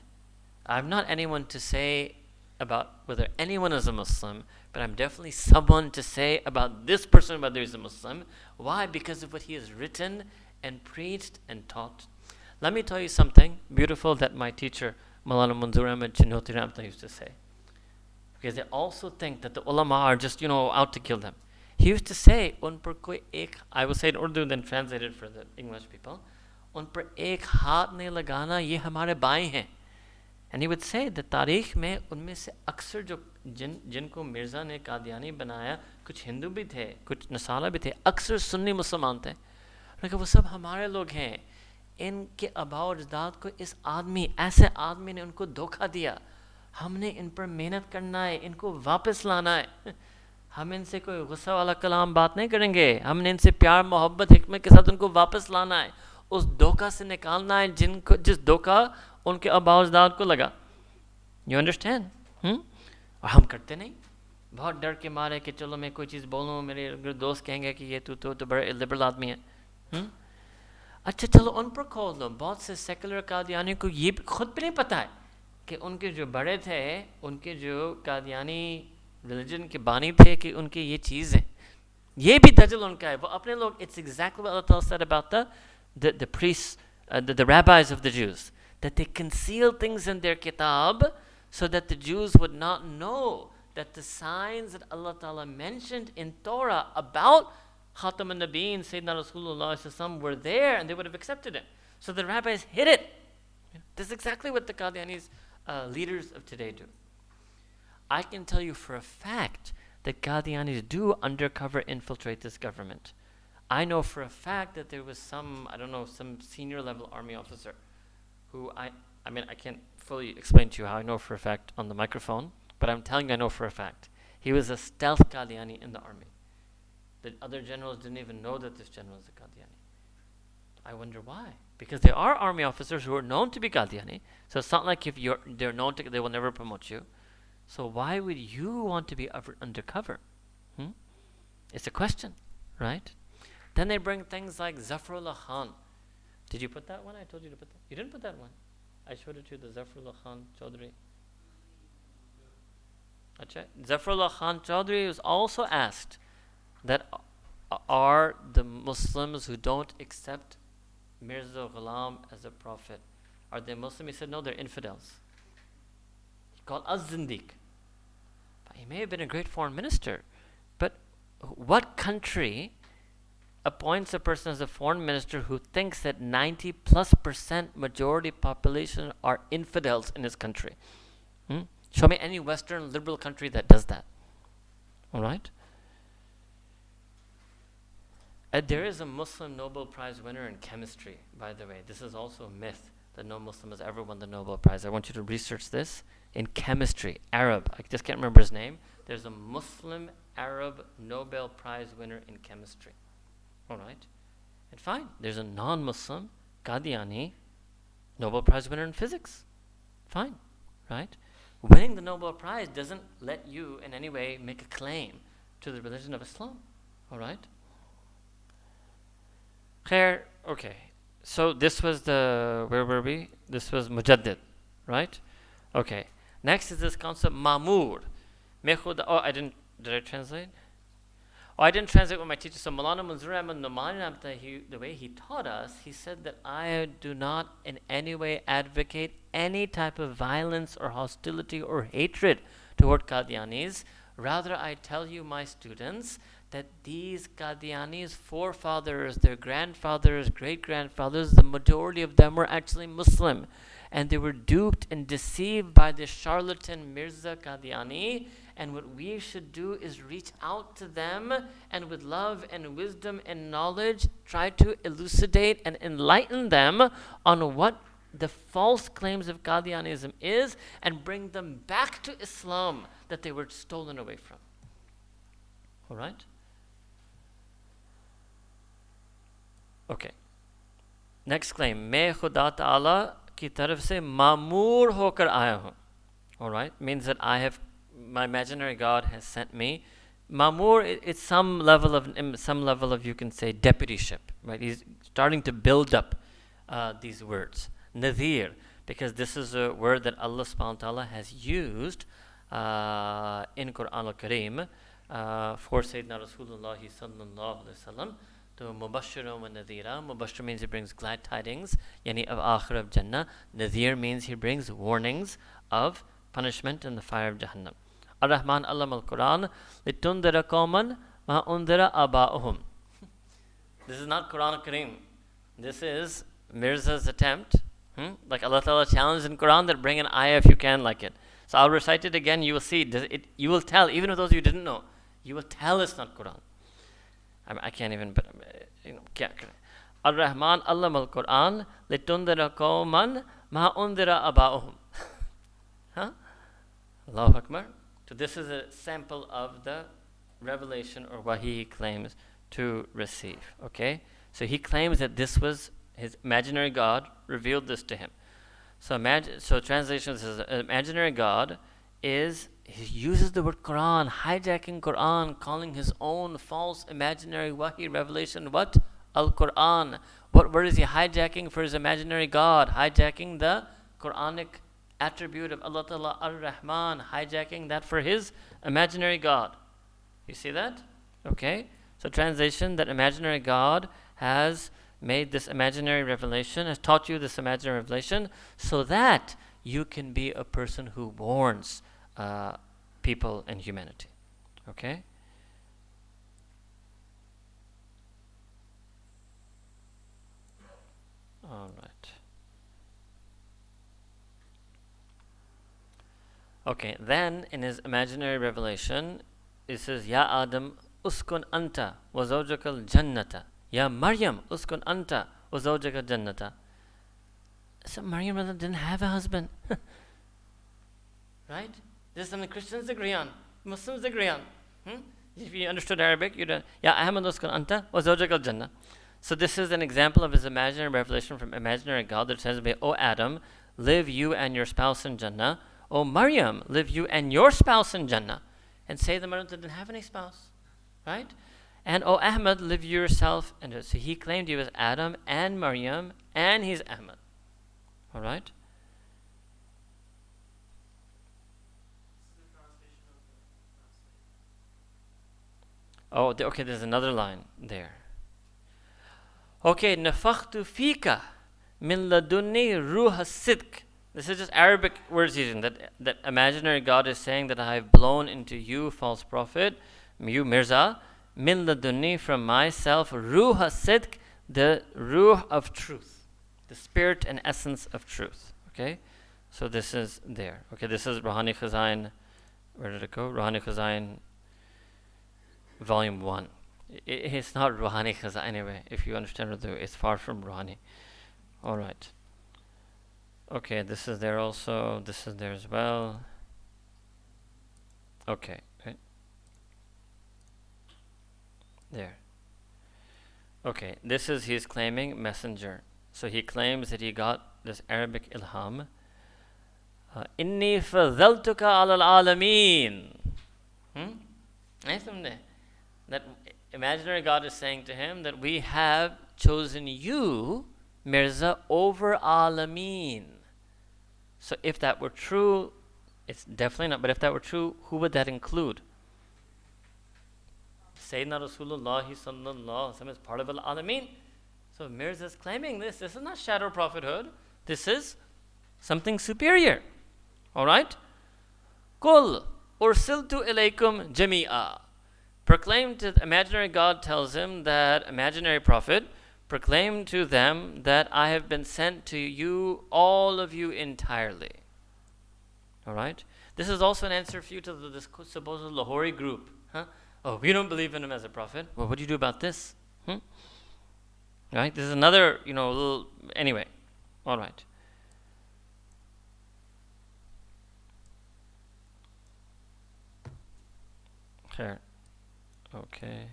I'm not anyone to say about whether anyone is a Muslim, but I'm definitely someone to say about this person whether he's a Muslim. Why? Because of what he has written and preached and taught. Let me tell you something beautiful that my teacher, Maulana Manzoor Ahmed Chinoti Ramta, used to say. Because they also think that the ulama are just, out to kill them. He used to say, "Un par koi ek," I will say in Urdu, then translate it for the English people. "Un par ek haath nahi lagana, ye hamare bhai hain." And he would say that तारीख में उनमें से अक्सर जो जिनको मिर्ज़ा ने कादियानी बनाया, कुछ हिंदू भी थे, कुछ नसारा भी थे, अक्सर सुन्नी मुसलमान थे, लेकिन वो सब हमारे लोग हैं। इनके आबाओ अजदाद को इस ऐसे आदमी ने उनको धोखा दिया। हमने इन पर मेहनत करना है, इनको वापस लाना है। हम इनसे कोई गुस्सा वाला कलाम बात नहीं करेंगे, हमने इनसे प्यार मोहब्बत हिकमत के साथ उनको वापस लाना है, उस धोखा से निकालना है जिस धोखा उनके आबाओ अजदाद को लगा। You understand? और हम करते नहीं, बहुत डर के मारे कि चलो मैं कोई चीज़ बोलूँ, मेरे दोस्त कहेंगे कि ये तू तो बड़े लिबरल आदमी है। अच्छा चलो उन पर खोल दो। बहुत से सेकुलर कादियानी को ये खुद भी नहीं पता है कि उनके जो बड़े थे, उनके जो कादियानी रिलीजन के बानी थे, कि उनके ये चीज़ है, ये भी दजल उनका है। वो अपने लोग, it's exactly what Allah said about the priests, the rabbis of the Jews, that they conceal things in their kitab so that the Jews would not know that the signs that Allah Ta'ala mentioned in Torah about Khatam al-Nabiyyin, Sayyidina Rasulullah were there, and they would have accepted it. So the rabbis hid it. This is exactly what the Qadiani's leaders of today do. I can tell you for a fact that Qadianis do undercover infiltrate this government. I know for a fact that there was some senior level army officer who I can't fully explain to you how I know for a fact on the microphone, but I'm telling you I know for a fact. He was a stealth Qadiani in the army. The other generals didn't even know that this general is a Qadiani. I wonder why. Because there are army officers who are known to be Qadiani, so it's not like if they're known to, they will never promote you. So why would you want to be undercover? It's a question, right? Then they bring things like Zafrullah Khan. Did you put that one? I told you to put that. You didn't put that one. I showed it to you, the Zafrullah Khan Chaudhry. Achha. Zafrullah Khan Chaudhry was also asked that are the Muslims who don't accept Mirza Ghulam as a prophet, are they Muslim? He said, no, they're infidels. He called us Zindiq. He may have been a great foreign minister, but what country appoints a person as a foreign minister who thinks that 90+% majority population are infidels in his country? Show me any Western liberal country that does that. All right? There is a Muslim Nobel Prize winner in chemistry, by the way. This is also a myth that no Muslim has ever won the Nobel Prize. I want you to research this. In chemistry, Arab, I just can't remember his name. There's a Muslim Arab Nobel Prize winner in chemistry. All right? And fine, there's a non-Muslim Qadiani Nobel Prize winner in physics. Fine, right? Winning the Nobel Prize doesn't let you in any way make a claim to the religion of Islam. All right? Khair, okay. So this was where were we? This was Mujaddid, right? Okay. Next is this concept, Ma'mur. Did I translate? I didn't translate with my teacher. So Maulana Manzoor Ahmed Nomani, the way he taught us, he said that I do not in any way advocate any type of violence or hostility or hatred toward Qadianis. Rather, I tell you, my students, that these Qadianis' forefathers, their grandfathers, great-grandfathers, the majority of them were actually Muslim. And they were duped and deceived by this charlatan Mirza Qadiani. And what we should do is reach out to them and with love and wisdom and knowledge, try to elucidate and enlighten them on what the false claims of Qadianism is and bring them back to Islam that they were stolen away from. All right? Okay. Next claim. Main Khuda Ta'ala ki taraf se ma'mur hokar aaya hu. All right? Means that my imaginary God has sent me. Ma'mur, it's some level of, you can say, deputyship. Right? He's starting to build up these words. Nadhir, because this is a word that Allah subhanahu wa ta'ala has used in Quran al-Kareem for Sayyidina Rasulullah sallallahu alaihi wasallam. To Mubashshira wa Nadhira. Mubashshir means he brings glad tidings, yani of akhir of Jannah. Nadhir means he brings warnings of punishment in the fire of Jahannam. Ar-Rahman allama al-Quran litundira qawman ma undira aba'uhum. This is not Quran al-Kareem. This is Mirza's attempt. Like Allah Ta'ala challenged in Quran that bring an ayah if you can like it. So I'll recite it again. You will see. You will tell, even with those you didn't know, you will tell it's not Quran. I can't even, but Ar-Rahman allama al-Quran litundira qawman ma undira aba'uhum. Allahu Akbar. So this is a sample of the revelation or wahi he claims to receive. Okay? So he claims that this was his imaginary God revealed this to him. So translation says imaginary God is, he uses the word Quran, hijacking Quran, calling his own false imaginary wahi revelation what? Al-Quran. What word is he hijacking for his imaginary God? Hijacking the Quranic attribute of Allah Ta'ala Ar-Rahman, hijacking that for his imaginary God. You see that? Okay. So translation, that imaginary God has made this imaginary revelation, has taught you this imaginary revelation so that you can be a person who warns people and humanity. Okay? All right. Okay, then in his imaginary revelation, it says, Ya Adam, uskun anta wa zawjakal jannata. Ya Maryam, uskun anta wa zawjakal jannata. So Maryam didn't have a husband. Right? This is something Christians agree on. Muslims agree on. If you understood Arabic, you'd Ya Ahmad uskun anta wa zawjakal jannah. So this is an example of his imaginary revelation from imaginary God that says, O Adam, live you and your spouse in Jannah. O Maryam, live you and your spouse in Jannah. And say the Maryam didn't have any spouse. Right? And O Ahmad, live yourself. And so he claimed he was Adam and Maryam and he's Ahmad. Alright? Oh, okay, there's another line there. Okay, nafakhtu fika min ladunni ruha sidq. This is just Arabic words using that imaginary God is saying that I have blown into you, false prophet, you Mirza, min ladunni, from myself, ruha sidq, the ruh of truth, the spirit and essence of truth. Okay, so this is there. Okay, this is Ruhani Khazain. Where did it go? Ruhani Khazain, Volume 1. It's not Ruhani Khazain anyway. If you understand Urdu, it's far from Ruhani. All right. Okay, this is there also. This is there as well. Okay, right. There. Okay, this is he's claiming messenger. So he claims that he got this Arabic ilham. Inni fadhaltuka ala al-alameen. That imaginary God is saying to him that we have chosen you, Mirza, over alameen. So if that were true, it's definitely not, but if that were true, who would that include? Sayyidina Rasulullah sallallahu alaihi wasallam is part of al-alameen. So Mirza is claiming this. This is not shadow prophethood. This is something superior. Alright? Qul ursiltu ilaykum jami'a. Proclaim to the imaginary God tells him that imaginary prophet, proclaim to them that I have been sent to you, all of you entirely. Alright? This is also an answer for you to this supposed Lahori group. Oh, we don't believe in him as a prophet. Well, what do you do about this? Right? This is another, little, anyway. Alright. Sure. Okay.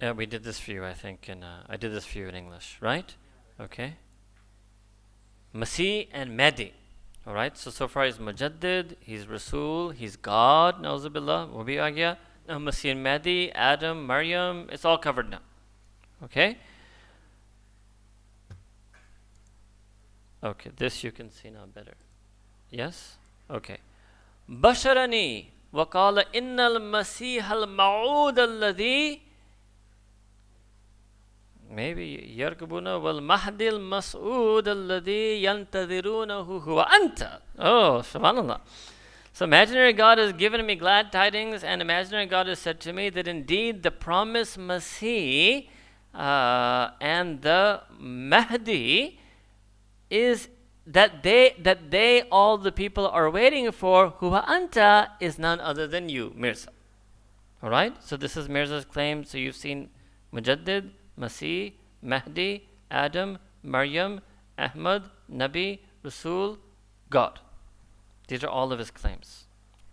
Yeah, we did this for you, I think, and I did this for you in English, right? Okay. Masih and Mahdi. Alright, so far he's Mujaddid, he's Rasul, he's God, Nauzubillah, Wabi Agya. Masih Mahdi, Adam, Maryam, it's all covered now. Okay? Okay, this you can see now better. Yes? Okay. Basharani وقال إن المسيح الموعود الذي maybe يركبون والمهد المسعود الذي ينتظرونه هو أنت. Oh, subhanallah. So imaginary God has given me glad tidings, and imaginary God has said to me that indeed the promised Masih and the Mahdi is that they all the people are waiting for, huwa anta, is none other than you, Mirza. All right? So this is Mirza's claim. So you've seen Mujaddid, Masih, Mahdi, Adam, Maryam, Ahmad, Nabi, Rasul, God. These are all of his claims.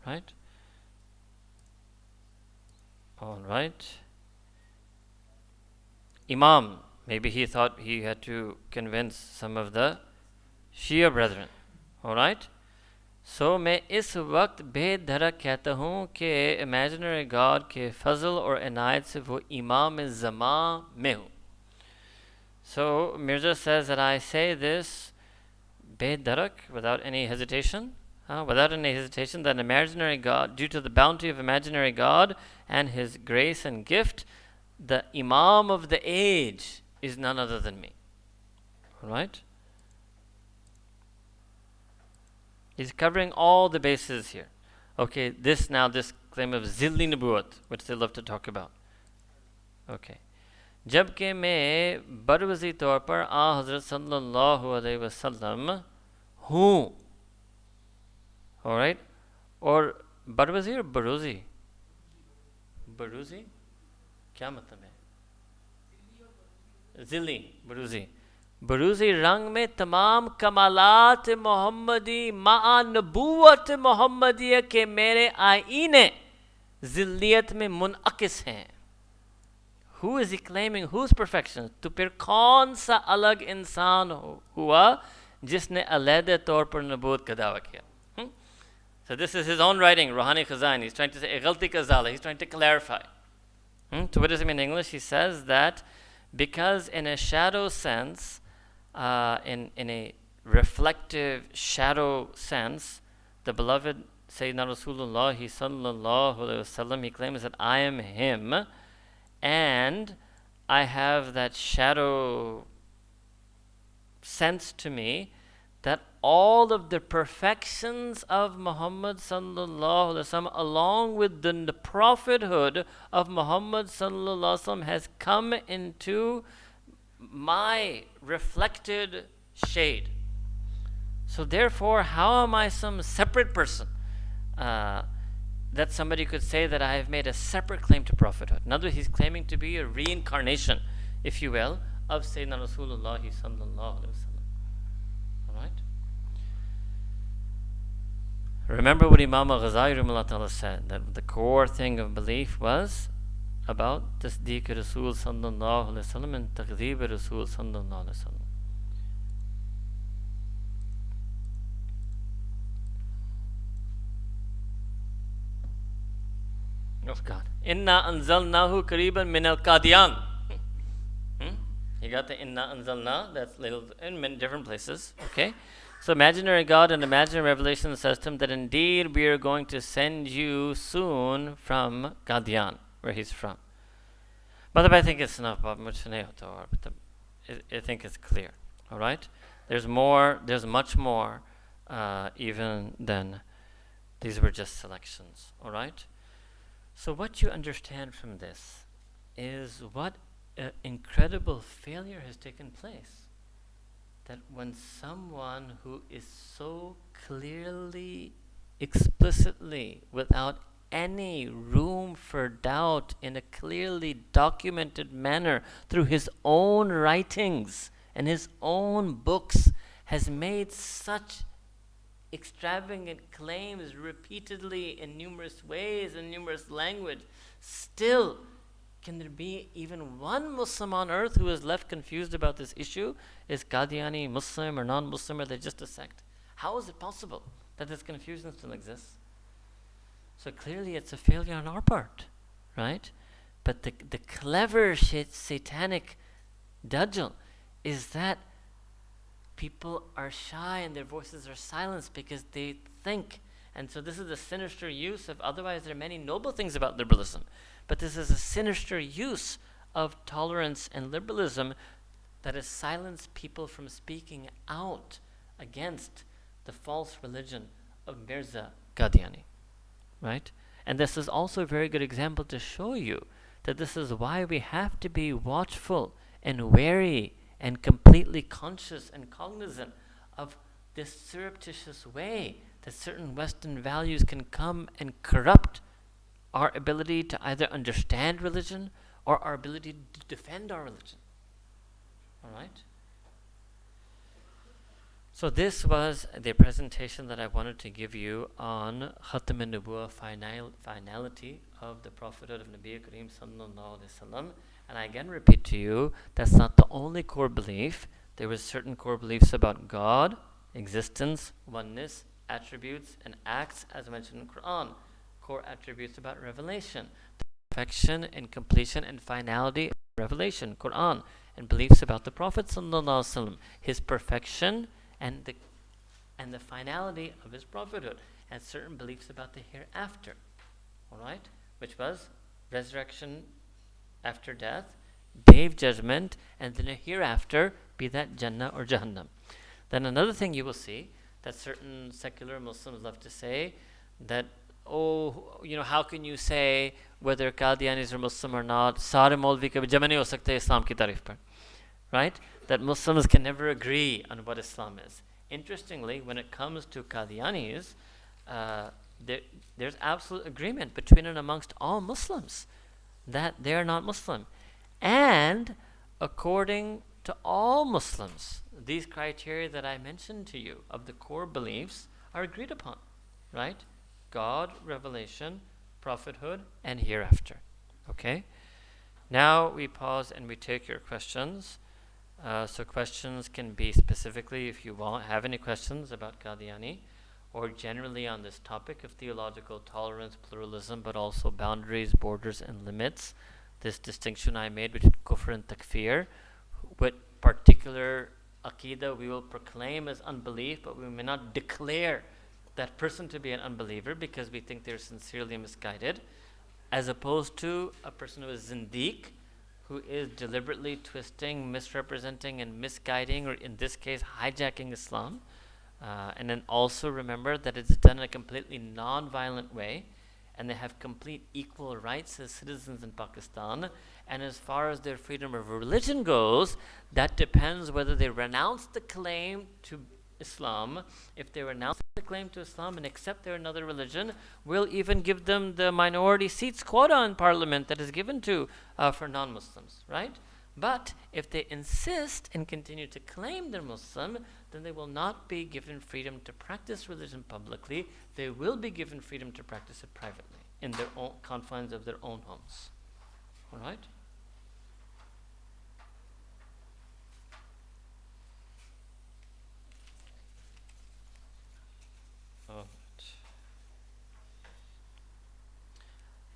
Right? All right. Imam. Maybe he thought he had to convince some of the Shia brethren. All right? So मैं इस वक्त बेधड़क कहता हूँ कि imaginary God के फजल और इनायत से वो इमाम ज़मा में हूँ. So Mirza says that I say this बेधड़क, without any hesitation, that imaginary God, due to the bounty of imaginary God and his grace and gift, the Imam of the age is none other than me. All right? He's covering all the bases here. Okay, this claim of Zilli Nubuwat, which they love to talk about. Okay. जबकि मैं बरवज़ी तौर पर आ हज़रत सल्लल्लाहु अलैहि वसल्लम हूँ. All right? और बरवज़ी और बरूज़ी? बरूज़ी? क्या मतलब है? ज़िल्ली, बरूज़ी. बरूज़ी रंग में तमाम कमालात मोहम्मदी मा नबूवत मोहम्मदिया के मेरे आईने ज़िल्लियत में मुनअकिस हैं. Who is he claiming? Whose perfection? तो फिर कौन सा अलग इंसान हुआ जिसने अलहदे तौर पर नबूवत का दावा किया? So this is his own writing, Ruhani Khazan. He's trying to say, Ghalti Kazala. He's trying to clarify. So what does it mean in English? He says that because in a shadow sense, in a reflective shadow sense, the beloved Sayyidina Rasulullah sallallahu alaihi wasallam, he claims that I am him, and I have that shadow sense to me that all of the perfections of Muhammad sallallahu alaihi wasallam, along with the prophethood of Muhammad sallallahu alaihi wasallam, has come into my reflected shade. So therefore, how am I some separate person that somebody could say that I have made a separate claim to prophethood? In other words, he's claiming to be a reincarnation, if you will, of Sayyidina Rasulullah sallallahu alaihi wasallam. All right? Remember what Imam al-Ghazali said, that the core thing of belief was about tasdeeq Rasul sallallahu alaihi wasallam and taqdeeb Rasul sallallahu alaihi wasallam. Oh God. Inna anzalnahu qariban min al-Qadian. You got the inna anzalna, that's little in different places. Okay? So imaginary God and imaginary revelation says to him that indeed we are going to send you soon from Qadian, where he's from. But I think it's enough. I think it's clear. All right? There's much more even than these were just selections. All right? So what you understand from this is what incredible failure has taken place. That when someone who is so clearly, explicitly, without any room for doubt, in a clearly documented manner through his own writings and his own books, has made such extravagant claims repeatedly in numerous ways, in numerous language, still can there be even one Muslim on earth who is left confused about this issue? Is Qadiani Muslim or non-Muslim, or they're just a sect? How is it possible that this confusion still exists? So clearly it's a failure on our part. right? But the clever satanic Dajjal is that people are shy and their voices are silenced because they think. And so this is a sinister use of, otherwise there are many noble things about liberalism, but this is a sinister use of tolerance and liberalism that has silenced people from speaking out against the false religion of Mirza Qadiani, right? And this is also a very good example to show you that this is why we have to be watchful and wary and completely conscious and cognizant of this surreptitious way that certain Western values can come and corrupt our ability to either understand religion or our ability to defend our religion. All right? So this was the presentation that I wanted to give you on Khatam al-Nubuwwah, finality of the prophethood of Nabi Kareem sallallahu alaihi wasallam. And I again repeat to you, that's not the only core belief. There were certain core beliefs about God, existence, oneness, attributes, and acts, as mentioned in the Quran. Core attributes about revelation, the perfection and completion and finality of revelation, Quran, and beliefs about the Prophet sallallahu alaihi wasallam, his perfection and the finality of his prophethood, and certain beliefs about the hereafter. All right, which was resurrection after death, day of judgment, and then a hereafter, be that Jannah or Jahannam. Then another thing you will see that certain secular Muslims love to say that, oh, how can you say whether Qadianis are Muslim or not? Sare Maulvi kabhi jama nahi ho sakte Islam ki tarif par. Right? That Muslims can never agree on what Islam is. Interestingly, when it comes to Qadianis, there's absolute agreement between and amongst all Muslims that they are not Muslim. And according to all Muslims, these criteria that I mentioned to you of the core beliefs are agreed upon, right? God, revelation, prophethood, and hereafter. Okay? Now we pause and we take your questions. So questions can be specifically, if you have any questions about Qadiani, or generally on this topic of theological tolerance, pluralism, but also boundaries, borders, and limits. This distinction I made between kufr and takfir. What particular aqidah we will proclaim as unbelief, but we may not declare that person to be an unbeliever because we think they're sincerely misguided, as opposed to a person who is zindiq, who is deliberately twisting, misrepresenting, and misguiding, or in this case, hijacking Islam. And then also remember that it's done in a completely non-violent way, and they have complete equal rights as citizens in Pakistan. And as far as their freedom of religion goes, that depends whether they renounce the claim to Islam. If they renounce the claim to Islam and accept their another religion, we'll even give them the minority seats quota in parliament that is given to for non-Muslims, right? But if they insist and continue to claim they're Muslim, then they will not be given freedom to practice religion publicly. They will be given freedom to practice it privately in their own confines of their own homes. All right?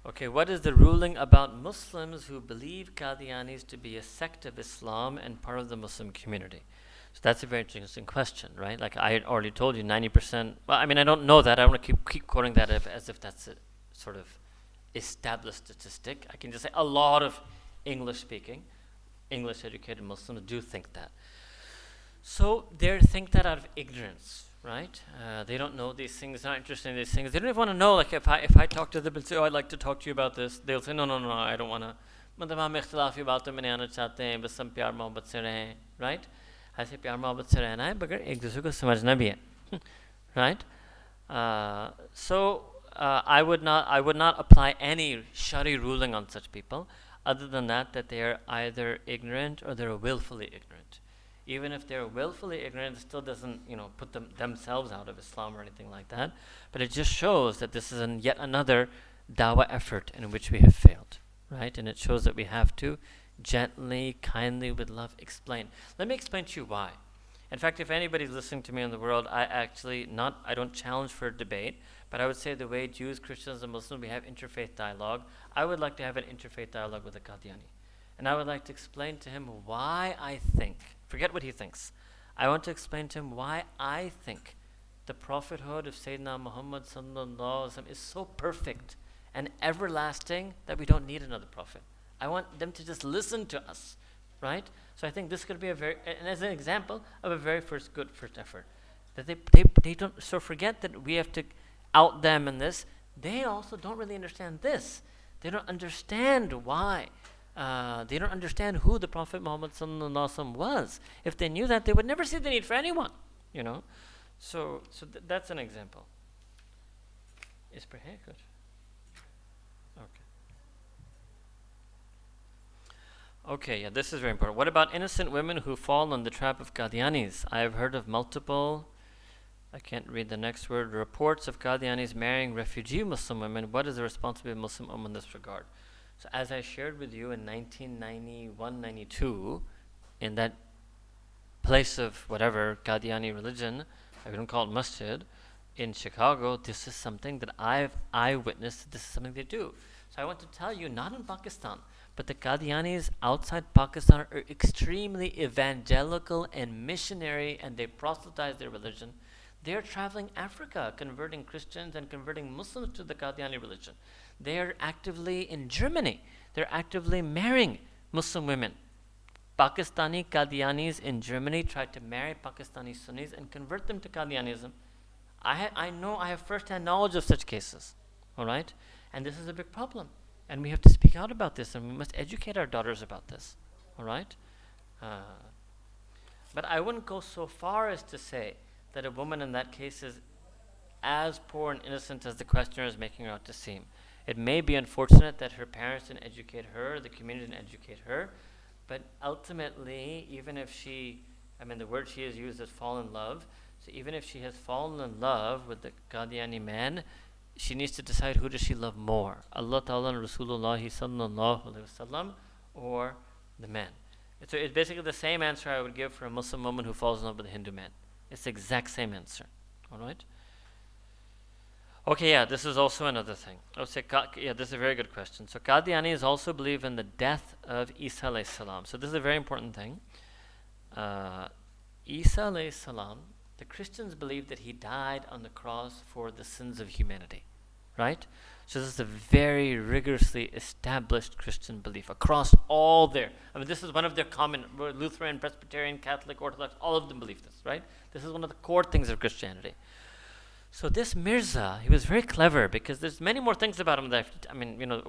Okay, what is the ruling about Muslims who believe Qadianis to be a sect of Islam and part of the Muslim community? So that's a very interesting question, right? Like I had already told you, 90%. Well, I mean, I don't know that. I want to keep quoting that as if that's a sort of established statistic. I can just say a lot of English-speaking, English-educated Muslims do think that. So they think that out of ignorance. Right? They don't know these things, not interested in these things. They don't even want to know, like if I talk to them and say, oh, I'd like to talk to you about this, they'll say, no, I don't want to. मतलब हम इख्तिलाफी बातों में नहीं आना चाहते हैं, बस हम प्यार मोहब्बत से रहें, right? ऐसे प्यार मोहब्बत से रहना है, मगर एक दूसरे को समझना भी है, right? So I would not apply any shari ruling on such people, other than that they are either ignorant or they're willfully ignorant. Even if they're willfully ignorant, it still doesn't, put themselves out of Islam or anything like that. But it just shows that this is yet another dawah effort in which we have failed, right? And it shows that we have to gently, kindly, with love, explain. Let me explain to you why. In fact, if anybody's listening to me in the world, I don't challenge for debate, but I would say the way Jews, Christians, and Muslims, we have interfaith dialogue, I would like to have an interfaith dialogue with a Qadiani. And I would like to explain to him why I think, forget what he thinks, I want to explain to him why I think the prophethood of Sayyidina Muhammad sallallahu alaihi wasallam is so perfect and everlasting that we don't need another prophet. I want them to just listen to us, right? So I think this could be and as an example of a very first effort. That they don't, so forget that we have to out them in this. They also don't really understand this. They don't understand why. They don't understand who the Prophet Muhammad sallallahu alaihi wasallam was. If they knew that, they would never see the need for anyone, you know. So that's an example. Is perhaps good. Okay, yeah, this is very important. What about innocent women who fall in the trap of Qadianis? I have heard of multiple, I can't read the next word, reports of Qadianis marrying refugee Muslim women. What is the responsibility of Muslim Ummah in this regard? So as I shared with you in 1991-92, in that place of whatever, Qadiani religion, I don't call it masjid, in Chicago, this is something that I've eyewitnessed, this is something they do. So I want to tell you, not in Pakistan, but the Qadianis outside Pakistan are extremely evangelical and missionary, and they proselytize their religion. They are traveling Africa, converting Christians and converting Muslims to the Qadiani religion. They are actively in Germany. They're actively marrying Muslim women. Pakistani Qadianis in Germany tried to marry Pakistani Sunnis and convert them to Qadianism. I know, I have first-hand knowledge of such cases, all right? And this is a big problem. And we have to speak out about this, and we must educate our daughters about this, all right? But I wouldn't go so far as to say that a woman in that case is as poor and innocent as the questioner is making her out to seem. It may be unfortunate that her parents didn't educate her, the community didn't educate her, but ultimately, even if the word she has used is fall in love, so even if she has fallen in love with the Qadiani man, she needs to decide who does she love more, Allah Ta'ala and Rasulullah sallallahu alaihi wasallam, or the man. So it's basically the same answer I would give for a Muslim woman who falls in love with a Hindu man. It's the exact same answer. All right? Okay, yeah, this is also another thing. This is a very good question. So Qadianis also believe in the death of Isa alayhi salam. So this is a very important thing. Isa alayhi salam, the Christians believe that he died on the cross for the sins of humanity, right? So this is a very rigorously established Christian belief across all this is one of their common, Lutheran, Presbyterian, Catholic, Orthodox, all of them believe this, right? This is one of the core things of Christianity. So this Mirza, he was very clever because there's many more things about him that,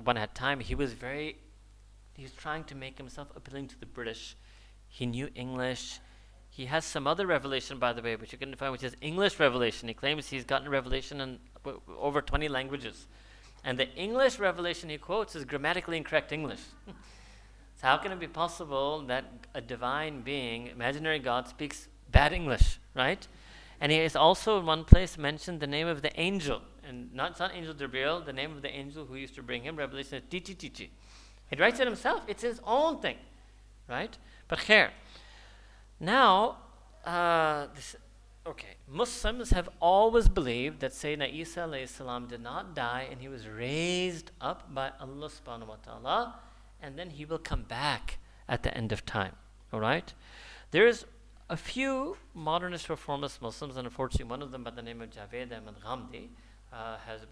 one had time. He was trying to make himself appealing to the British. He knew English. He has some other revelation, by the way, which you can find, which is English revelation. He claims he's gotten revelation in over 20 languages. And the English revelation he quotes is grammatically incorrect English. So how can it be possible that a divine being, imaginary God, speaks bad English, right? And he has also in one place mentioned the name of the angel. And it's not Angel Gabriel, the name of the angel who used to bring him revelation is Tichi Tichi. He writes it himself. It's his own thing, right? But khair. Now, Muslims have always believed that Sayyidina Isa alayhi salam did not die and he was raised up by Allah subhanahu wa ta'ala, and then he will come back at the end of time. All right? There's a few modernist reformist Muslims, and unfortunately one of them by the name of Javed Ahmad Ghamdi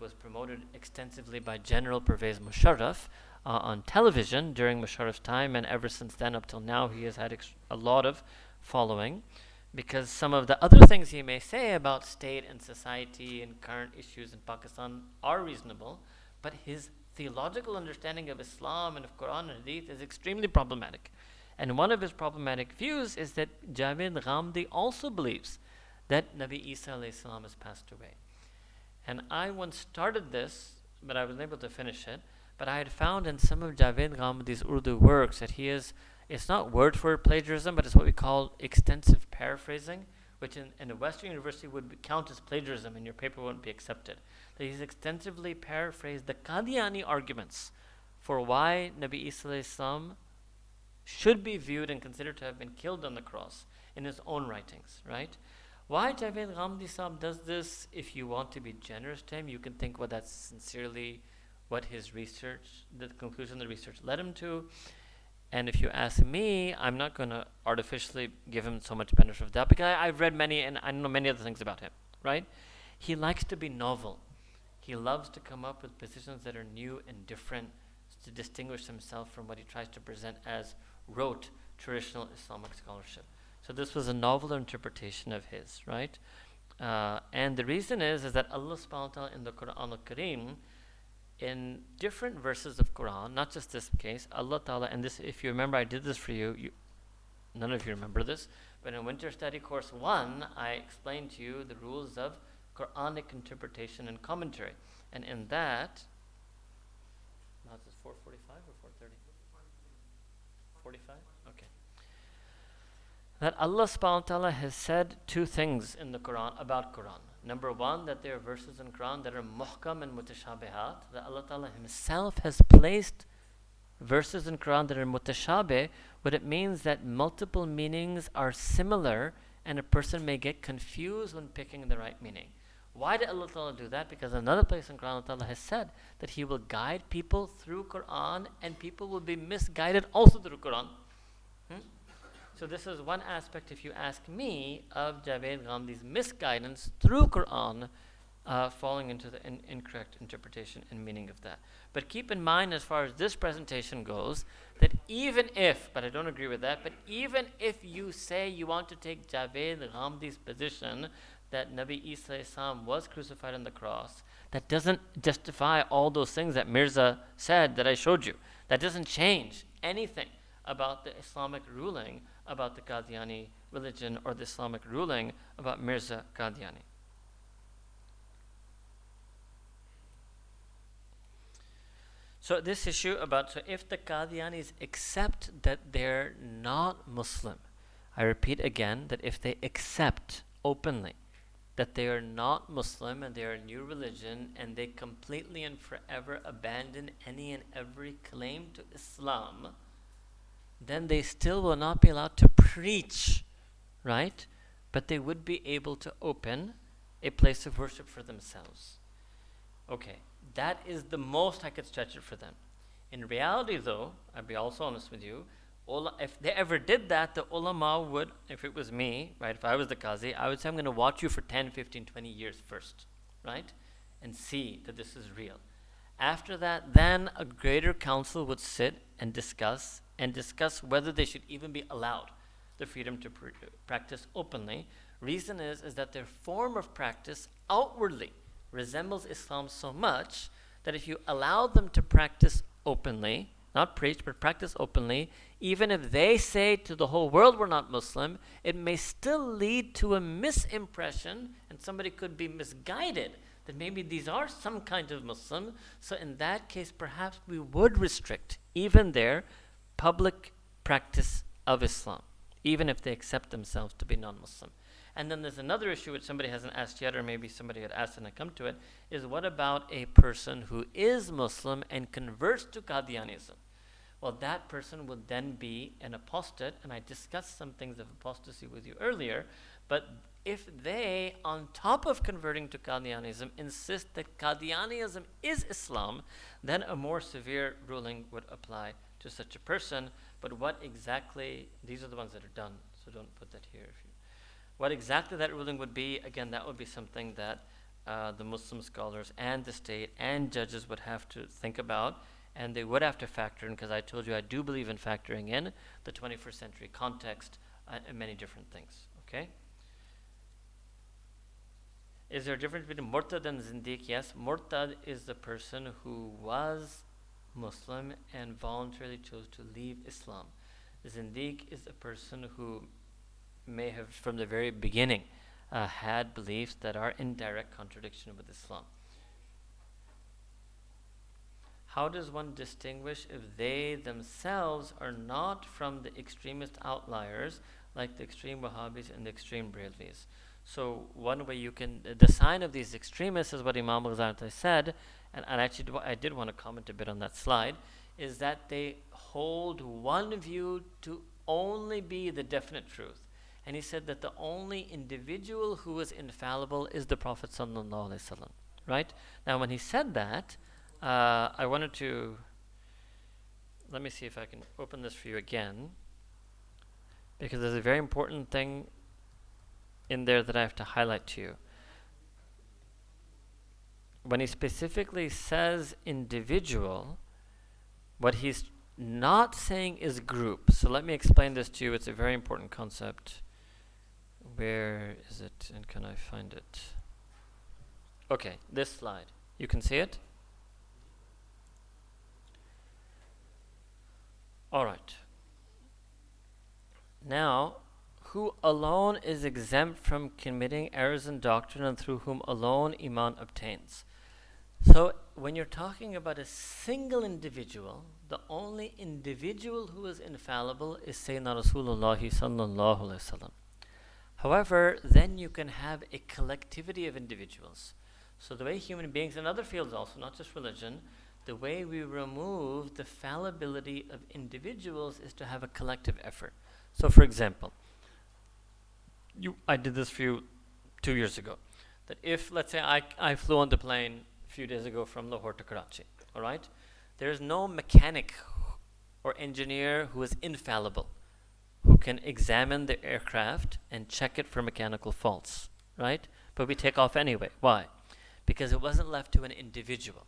was promoted extensively by General Pervez Musharraf on television during Musharraf's time, and ever since then up till now he has had a lot of following, because some of the other things he may say about state and society and current issues in Pakistan are reasonable, but his theological understanding of Islam and of Quran and Hadith is extremely problematic. And one of his problematic views is that Javed Ghamdi also believes that Nabi Isa alayhi salam has passed away. And I once started this, but I wasn't able to finish it, but I had found in some of Javed Ghamdi's Urdu works that it's not word-for-word plagiarism, but it's what we call extensive paraphrasing, which in a Western university would count as plagiarism and your paper wouldn't be accepted. That he's extensively paraphrased the Qadiani arguments for why Nabi Isa alayhi salam should be viewed and considered to have been killed on the cross in his own writings, right? Why Javed Ghamdi Sahib does this, if you want to be generous to him, you can think, well, that's sincerely what his research, the conclusion the research led him to. And if you ask me, I'm not going to artificially give him so much benefit of doubt, because I've read many, and I know many other things about him, right? He likes to be novel. He loves to come up with positions that are new and different to distinguish himself from what he tries to present as rote traditional Islamic scholarship. So this was a novel interpretation of his, right? And the reason is that Allah subhanahu wa ta'ala in the Quran al-Kareem, in different verses of Quran, not just this case, Allah ta'ala, and this, if you remember, I did this for you, none of you remember this, but in Winter Study Course 1, I explained to you the rules of Quranic interpretation and commentary. And in that, now is it 4:45 or 4:30? 45? Okay. That Allah subhanahu wa ta'ala has said two things in the Quran about Quran. Number one, that there are verses in Quran that are muhkam and mutashabihat, that Allah ta'ala himself has placed verses in Quran that are mutashabih, but it means that multiple meanings are similar and a person may get confused when picking the right meaning. Why did Allah ta'ala do that? Because another place in Quran, Allah ta'ala has said that He will guide people through Quran and people will be misguided also through Quran. So this is one aspect, if you ask me, of Javed Ghamdi's misguidance through Quran, falling into the incorrect interpretation and meaning of that. But keep in mind, as far as this presentation goes, that even if, but I don't agree with that, but even if you say you want to take Javed Ghamdi's position that Nabi Isa Islam was crucified on the cross, that doesn't justify all those things that Mirza said that I showed you. That doesn't change anything about the Islamic ruling about the Qadiani religion or the Islamic ruling about Mirza Qadiani. So this issue about, so if the Qadianis accept that they're not Muslim, I repeat again that if they accept openly that they are not Muslim and they are a new religion and they completely and forever abandon any and every claim to Islam, then they still will not be allowed to preach, right? But they would be able to open a place of worship for themselves. Okay, that is the most I could stretch it for them. In reality, though, I'll be also honest with you, if they ever did that, the ulama would, if it was me, right, if I was the Qazi, I would say I'm going to watch you for 10, 15, 20 years first, right? And see that this is real. After that, then a greater council would sit and discuss whether they should even be allowed the freedom to practice openly. Reason is that their form of practice outwardly resembles Islam so much that if you allow them to practice openly, not preach, but practice openly, even if they say to the whole world we're not Muslim, it may still lead to a misimpression and somebody could be misguided that maybe these are some kind of Muslim. So in that case, perhaps we would restrict even their public practice of Islam, even if they accept themselves to be non-Muslim. And then there's another issue which somebody hasn't asked yet, or maybe somebody had asked and I come to it, is what about a person who is Muslim and converts to Qadianism? Well, that person would then be an apostate, and I discussed some things of apostasy with you earlier, but if they, on top of converting to Qadianism, insist that Qadianism is Islam, then a more severe ruling would apply to such a person. But what exactly, these are the ones that are done, so don't put that here. What exactly that ruling would be, again, that would be something that the Muslim scholars and the state and judges would have to think about, and they would have to factor in, because I told you I do believe in factoring in the 21st century context and many different things, okay? Is there a difference between Murtad and Zindiq? Yes, Murtad is the person who was Muslim and voluntarily chose to leave Islam. Zindiq is a person who may have, from the very beginning, had beliefs that are in direct contradiction with Islam. How does one distinguish if they themselves are not from the extremist outliers, like the extreme Wahhabis and the extreme Brelvis? So one way you can, the sign of these extremists is what Imam Ghazali said, and actually I did want to comment a bit on that slide, is that they hold one view to only be the definite truth. And he said that the only individual who is infallible is the Prophet sallallahu alaihi wasallam. Right? Now, when he said that, I wanted to, let me see if I can open this for you again, because there's a very important thing in there that I have to highlight to you. When he specifically says individual, what he's not saying is group. So let me explain this to you. It's a very important concept. Where is it, and can I find it? Okay, this slide. You can see it? All right. Now, who alone is exempt from committing errors in doctrine and through whom alone Iman obtains. So, when you're talking about a single individual, the only individual who is infallible is Sayyidina Rasulullah sallallahu alaihi wasallam. However, then you can have a collectivity of individuals. So the way human beings in other fields also, not just religion, the way we remove the fallibility of individuals is to have a collective effort. So for example, I did this for you 2 years ago. That if, let's say, I flew on the plane a few days ago from Lahore to Karachi, all right? There's no mechanic or engineer who is infallible, who can examine the aircraft and check it for mechanical faults, right? But we take off anyway. Why? Because it wasn't left to an individual.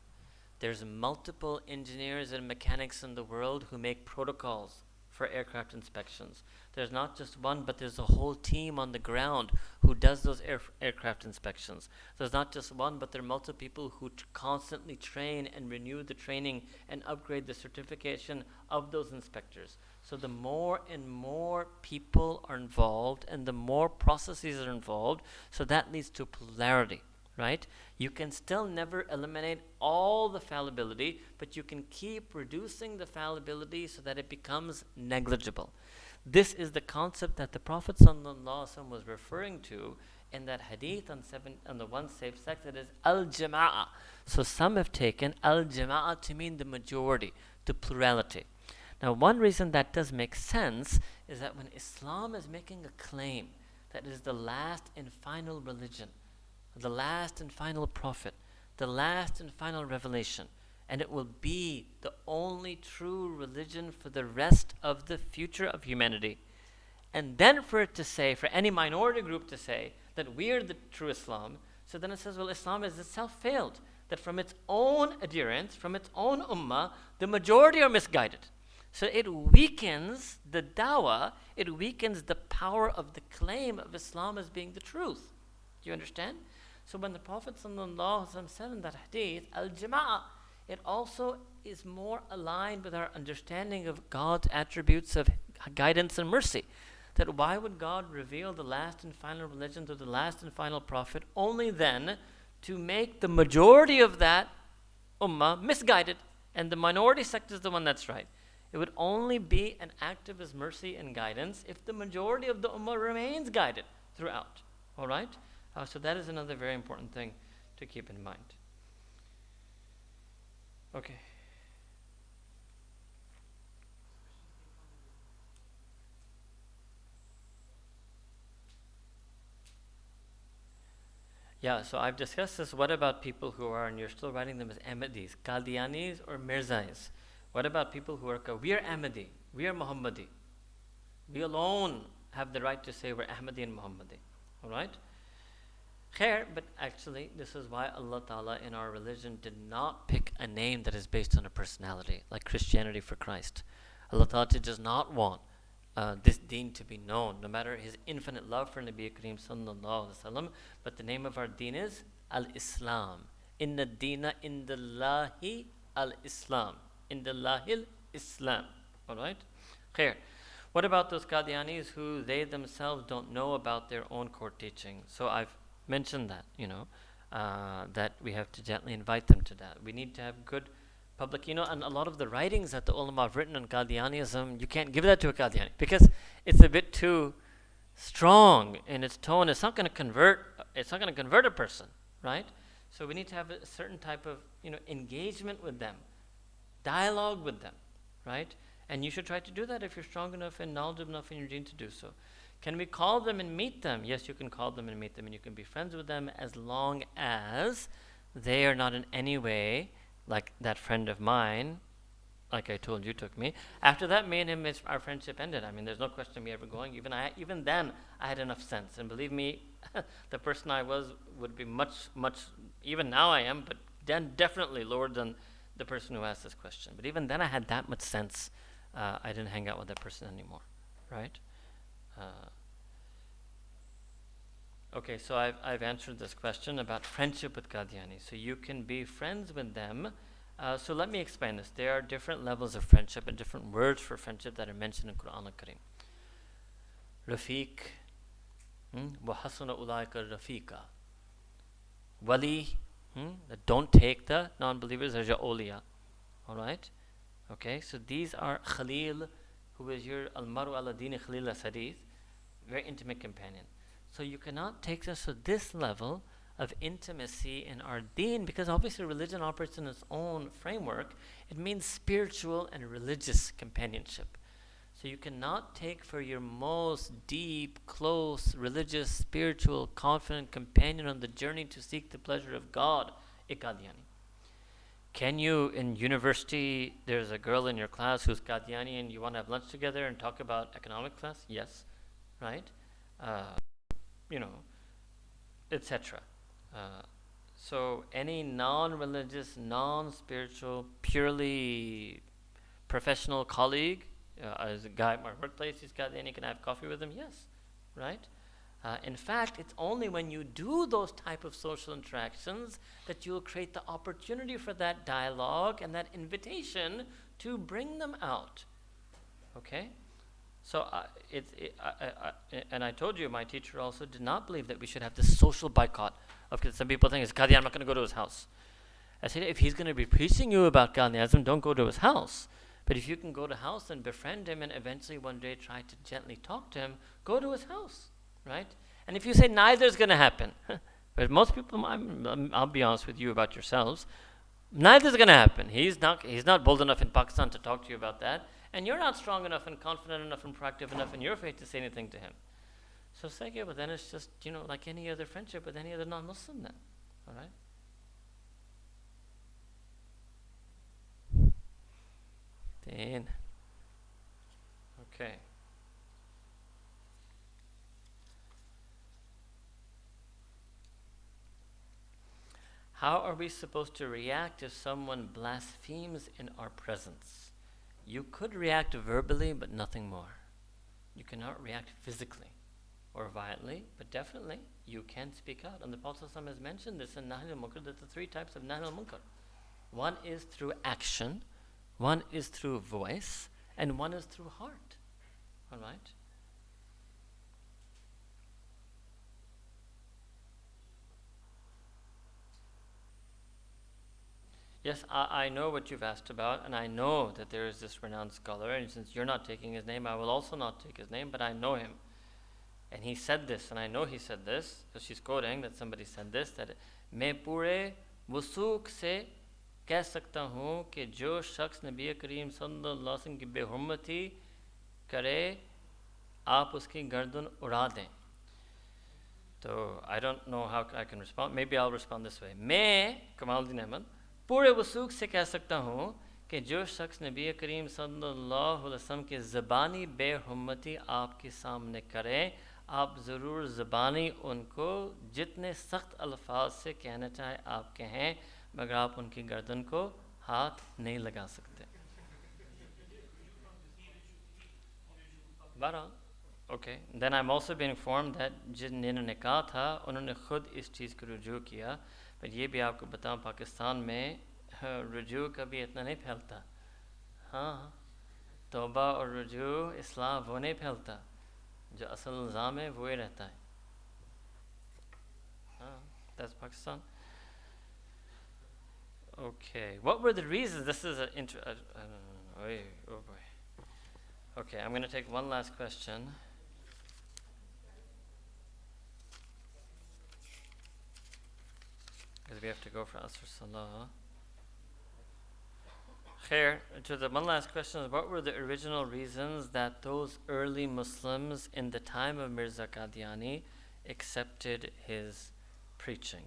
There's multiple engineers and mechanics in the world who make protocols for aircraft inspections. There's not just one, but there's a whole team on the ground who does those aircraft inspections. There's not just one, but there are multiple people who constantly train and renew the training and upgrade the certification of those inspectors. So the more and more people are involved and the more processes are involved, so that leads to polarity, right? You can still never eliminate all the fallibility, but you can keep reducing the fallibility so that it becomes negligible. This is the concept that the Prophet ﷺ was referring to in that hadith on the one safe sect, that is al-jama'ah. So some have taken al-jama'ah to mean the majority, the plurality. Now, one reason that does make sense is that when Islam is making a claim that it is the last and final religion, the last and final prophet, the last and final revelation, and it will be the only true religion for the rest of the future of humanity. And then for it to say, for any minority group to say that we are the true Islam, so then it says, well, Islam has itself failed. That from its own adherents, from its own ummah, the majority are misguided. So it weakens the dawah, it weakens the power of the claim of Islam as being the truth. Do you understand? So when the Prophet ﷺ said in that hadith, al-jama'ah, it also is more aligned with our understanding of God's attributes of guidance and mercy. That why would God reveal the last and final religion to the last and final prophet only then to make the majority of that ummah misguided, and the minority sect is the one that's right? It would only be an act of His mercy and guidance if the majority of the ummah remains guided throughout. All right? So that is another very important thing to keep in mind. Okay. Yeah, so I've discussed this. What about people who are, and you're still writing them as Ahmadis, Qadianis or Mirzais? What about people who are, we are Ahmadi, we are Muhammadi. We alone have the right to say we're Ahmadi and Muhammadi. All right? Khair, but actually, this is why Allah Ta'ala in our religion did not pick a name that is based on a personality, like Christianity for Christ. Allah Ta'ala does not want this deen to be known, no matter His infinite love for Nabi Kareem Sallallahu Alaihi Wasallam. But the name of our deen is Al-Islam. Inna deena indallahi Al-Islam. Indallahi Al-Islam. Alright? Khair. What about those Qadianis who they themselves don't know about their own core teaching? So I've mentioned that, that we have to gently invite them to that. We need to have good public, and a lot of the writings that the ulama have written on Qadianism, you can't give that to a Qadiani because it's a bit too strong in its tone. It's not going to convert a person, right? So we need to have a certain type of, engagement with them Dialogue with them, right? And you should try to do that if you're strong enough and knowledgeable enough in your deen to do so. Can we call them and meet them? Yes, you can call them and meet them, and you can be friends with them as long as they are not in any way like that friend of mine, like I told you, took me. After that, me and him, our friendship ended. I mean, there's no question of me ever going. Even then, I had enough sense. And believe me, the person I was would be much, even now I am, but then definitely lower than the person who asked this question. But even then, I had that much sense. I didn't hang out with that person anymore, right? Okay, so I've answered this question about friendship with Qadiani. So you can be friends with them. So let me explain this. There are different levels of friendship and different words for friendship that are mentioned in Quran al-Karim. Rafiq, wa hasuna ulaika rafiqa. Wali, don't take the non-believers as your awliya. Alright? Okay, so these are Khalil, who is your al-maru ala dini Khalil as-hadith, very intimate companion. So you cannot take this to this level of intimacy in our deen, because obviously religion operates in its own framework. It means spiritual and religious companionship. So you cannot take for your most deep, close, religious, spiritual, confident companion on the journey to seek the pleasure of God, a Qadiani. Can you, in university, there's a girl in your class who's Qadiani and you want to have lunch together and talk about economic class? Yes, right? Etc. So any non-religious, non-spiritual, purely professional colleague, as a guy at my workplace, he's Qadiani, can I have coffee with him? Yes, right? In fact, it's only when you do those type of social interactions that you'll create the opportunity for that dialogue and that invitation to bring them out. Okay? So, and I told you, my teacher also did not believe that we should have this social boycott. Because some people think, Qadian, I'm not going to go to his house. I said, if he's going to be preaching you about Qadianism, don't go to his house. But if you can go to house and befriend him and eventually one day try to gently talk to him, go to his house, right? And if you say neither is going to happen, but most people, I'll be honest with you about yourselves, neither is going to happen. He's not bold enough in Pakistan to talk to you about that. And you're not strong enough and confident enough and proactive enough in your faith to say anything to him. So say, yeah, but then it's just, like any other friendship with any other non-Muslim then. All right? Then. Okay. How are we supposed to react if someone blasphemes in our presence? You could react verbally, but nothing more. You cannot react physically or violently, but definitely you can speak out. And the Prophet ﷺ has mentioned this in Nahy al-Munkar, that the three types of Nahy al-Munkar. One is through action, one is through voice, and one is through heart. All right? Yes, I know what you've asked about, and I know that there is this renowned scholar, and since you're not taking his name, I will also not take his name, but I know him. And he said this, and I know he said this, because she's quoting that somebody said this, that मैं पूरे वसूख से कह सकता हूँ कि जो शख्स नबी करीम सल्लल्लाहु अलैहि वसल्लम की बेहुरमती करे, आप उसकी गर्दन उड़ा दें. So I don't know how I can respond. Maybe I'll respond this way. मैं कमालुद्दीन अहमद पूरे वसूख से कह सकता हूँ कि जो शख्स नबी करीम सल्लल्लाहु अलैहि वसल्लम की ज़बानी बेहुरमती आपके सामने करे, आप ज़रूर ज़बानी उनको जितने सख्त अल्फाज से कहना चाहे आप कहें, मगर आप उनकी गर्दन को हाथ नहीं लगा सकते. बहरहाल, okay. Then I'm also being informed that जिन्होंने कहा था उन्होंने खुद इस चीज़ को रुजू किया. पर ये भी आपको बताऊं, पाकिस्तान में रुजू कभी इतना नहीं फैलता. हाँ, तौबा और रुजू इस्लाह वो नहीं फैलता, जो असल निज़ाम है वो ही रहता है. हाँ, that's Pakistan. Okay, what were the reasons? This is an oh boy. Okay, I'm going to take one last question. Because we have to go for Asr Salah. Khair, to the one last question, what were the original reasons that those early Muslims in the time of Mirza Qadiani accepted his preaching?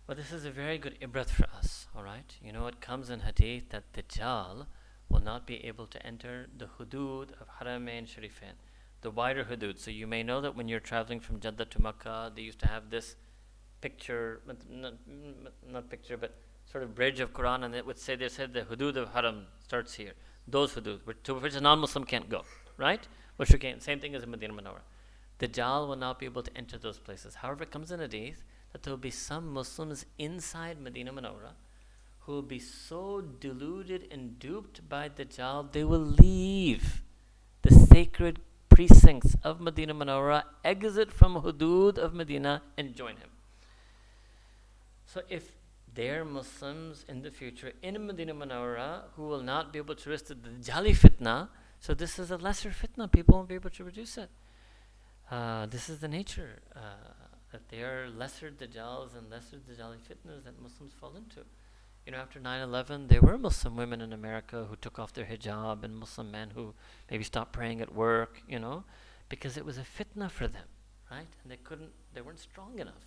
Well, this is a very good ibrat for us, all right? You know, it comes in hadith that Dajjal will not be able to enter the hudood of Haramain Sharifain, the wider hudood. So you may know that when you're traveling from Jeddah to Makkah, they used to have this picture, not picture, but sort of bridge of Quran, and it would say, they said the hudud of Haram starts here. Those hudud, to which a non-Muslim can't go, right? Which again, same thing as in Medina Munawwara. Dajjal will not be able to enter those places. However, it comes in hadith that there will be some Muslims inside Medina Munawwara who will be so deluded and duped by Dajjal, they will leave the sacred precincts of Medina Munawwara, exit from hudud of Medina, and join him. So if there are Muslims in the future in Medina Munawwara who will not be able to resist the Dajjali fitna, so this is a lesser fitna, people won't be able to reduce it. This is the nature, that there are lesser Dajjals and lesser Dajjali fitnas that Muslims fall into. You know, after 9/11, there were Muslim women in America who took off their hijab, and Muslim men who maybe stopped praying at work, you know, because it was a fitna for them, right? And they weren't strong enough.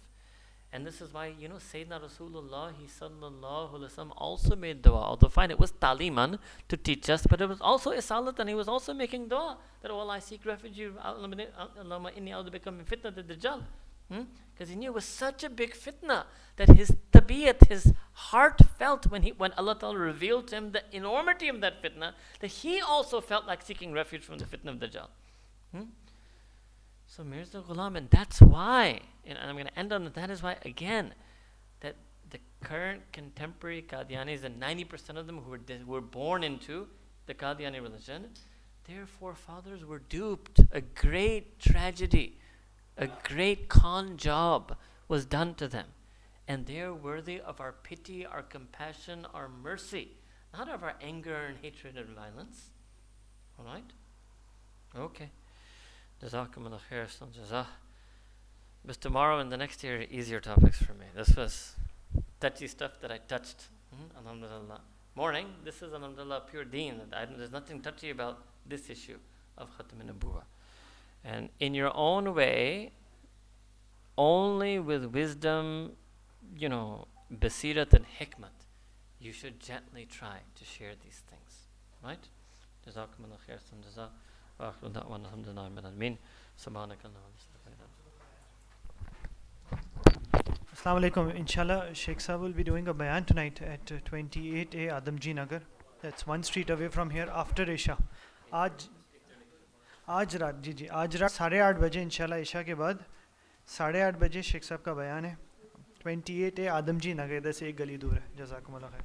And this is why, you know, Sayyidina Rasulullah, he sallallahu alaihi wasallam also made dua. Although fine, it was taliman to teach us, but it was also isalat, and he was also making dua that, oh Allah, I seek refuge, Allahumma inni a'udhu bika min fitnat ad-dajjal. Because he knew it was such a big fitna that his tabiyat, his heart felt when Allah Ta'ala revealed to him the enormity of that fitna, that he also felt like seeking refuge from the fitna of Dajjal. So Mirza Ghulam, and that's why, and I'm going to end on that is why, again, that the current contemporary Qadianis, and 90% of them who were born into the Qadiani religion, their forefathers were duped. A great tragedy, a great con job was done to them. And they're worthy of our pity, our compassion, our mercy, not of our anger and hatred and violence. All right? Okay. Jazakumullah khair, Jazah. But tomorrow and the next year, easier topics for me. This was touchy stuff that I touched. Alhamdulillah. Morning, this is alhamdulillah pure deen. There's nothing touchy about this issue of Khatam an-Nubuwah. And in your own way, only with wisdom, you know, basirat and hikmat, you should gently try to share these things. Right? Jazakumullah khair, Jazah. وآخر دعوانا الحمد لله رب العالمين سبحانك اللهم وبحمدك. Assalamu alaikum. Inshallah, Sheikh Sahib will be doing a bayan tonight at 28A Adamji Nagar. That's one street away from here after Isha. आज रात 8:30 बजे इंशाल्लाह इशा के बाद 8:30 बजे शेख साहब का बयान है. 28A आदमजी नगर, इधर से एक गली दूर है. जज़ाकुमुल्लाह खैर.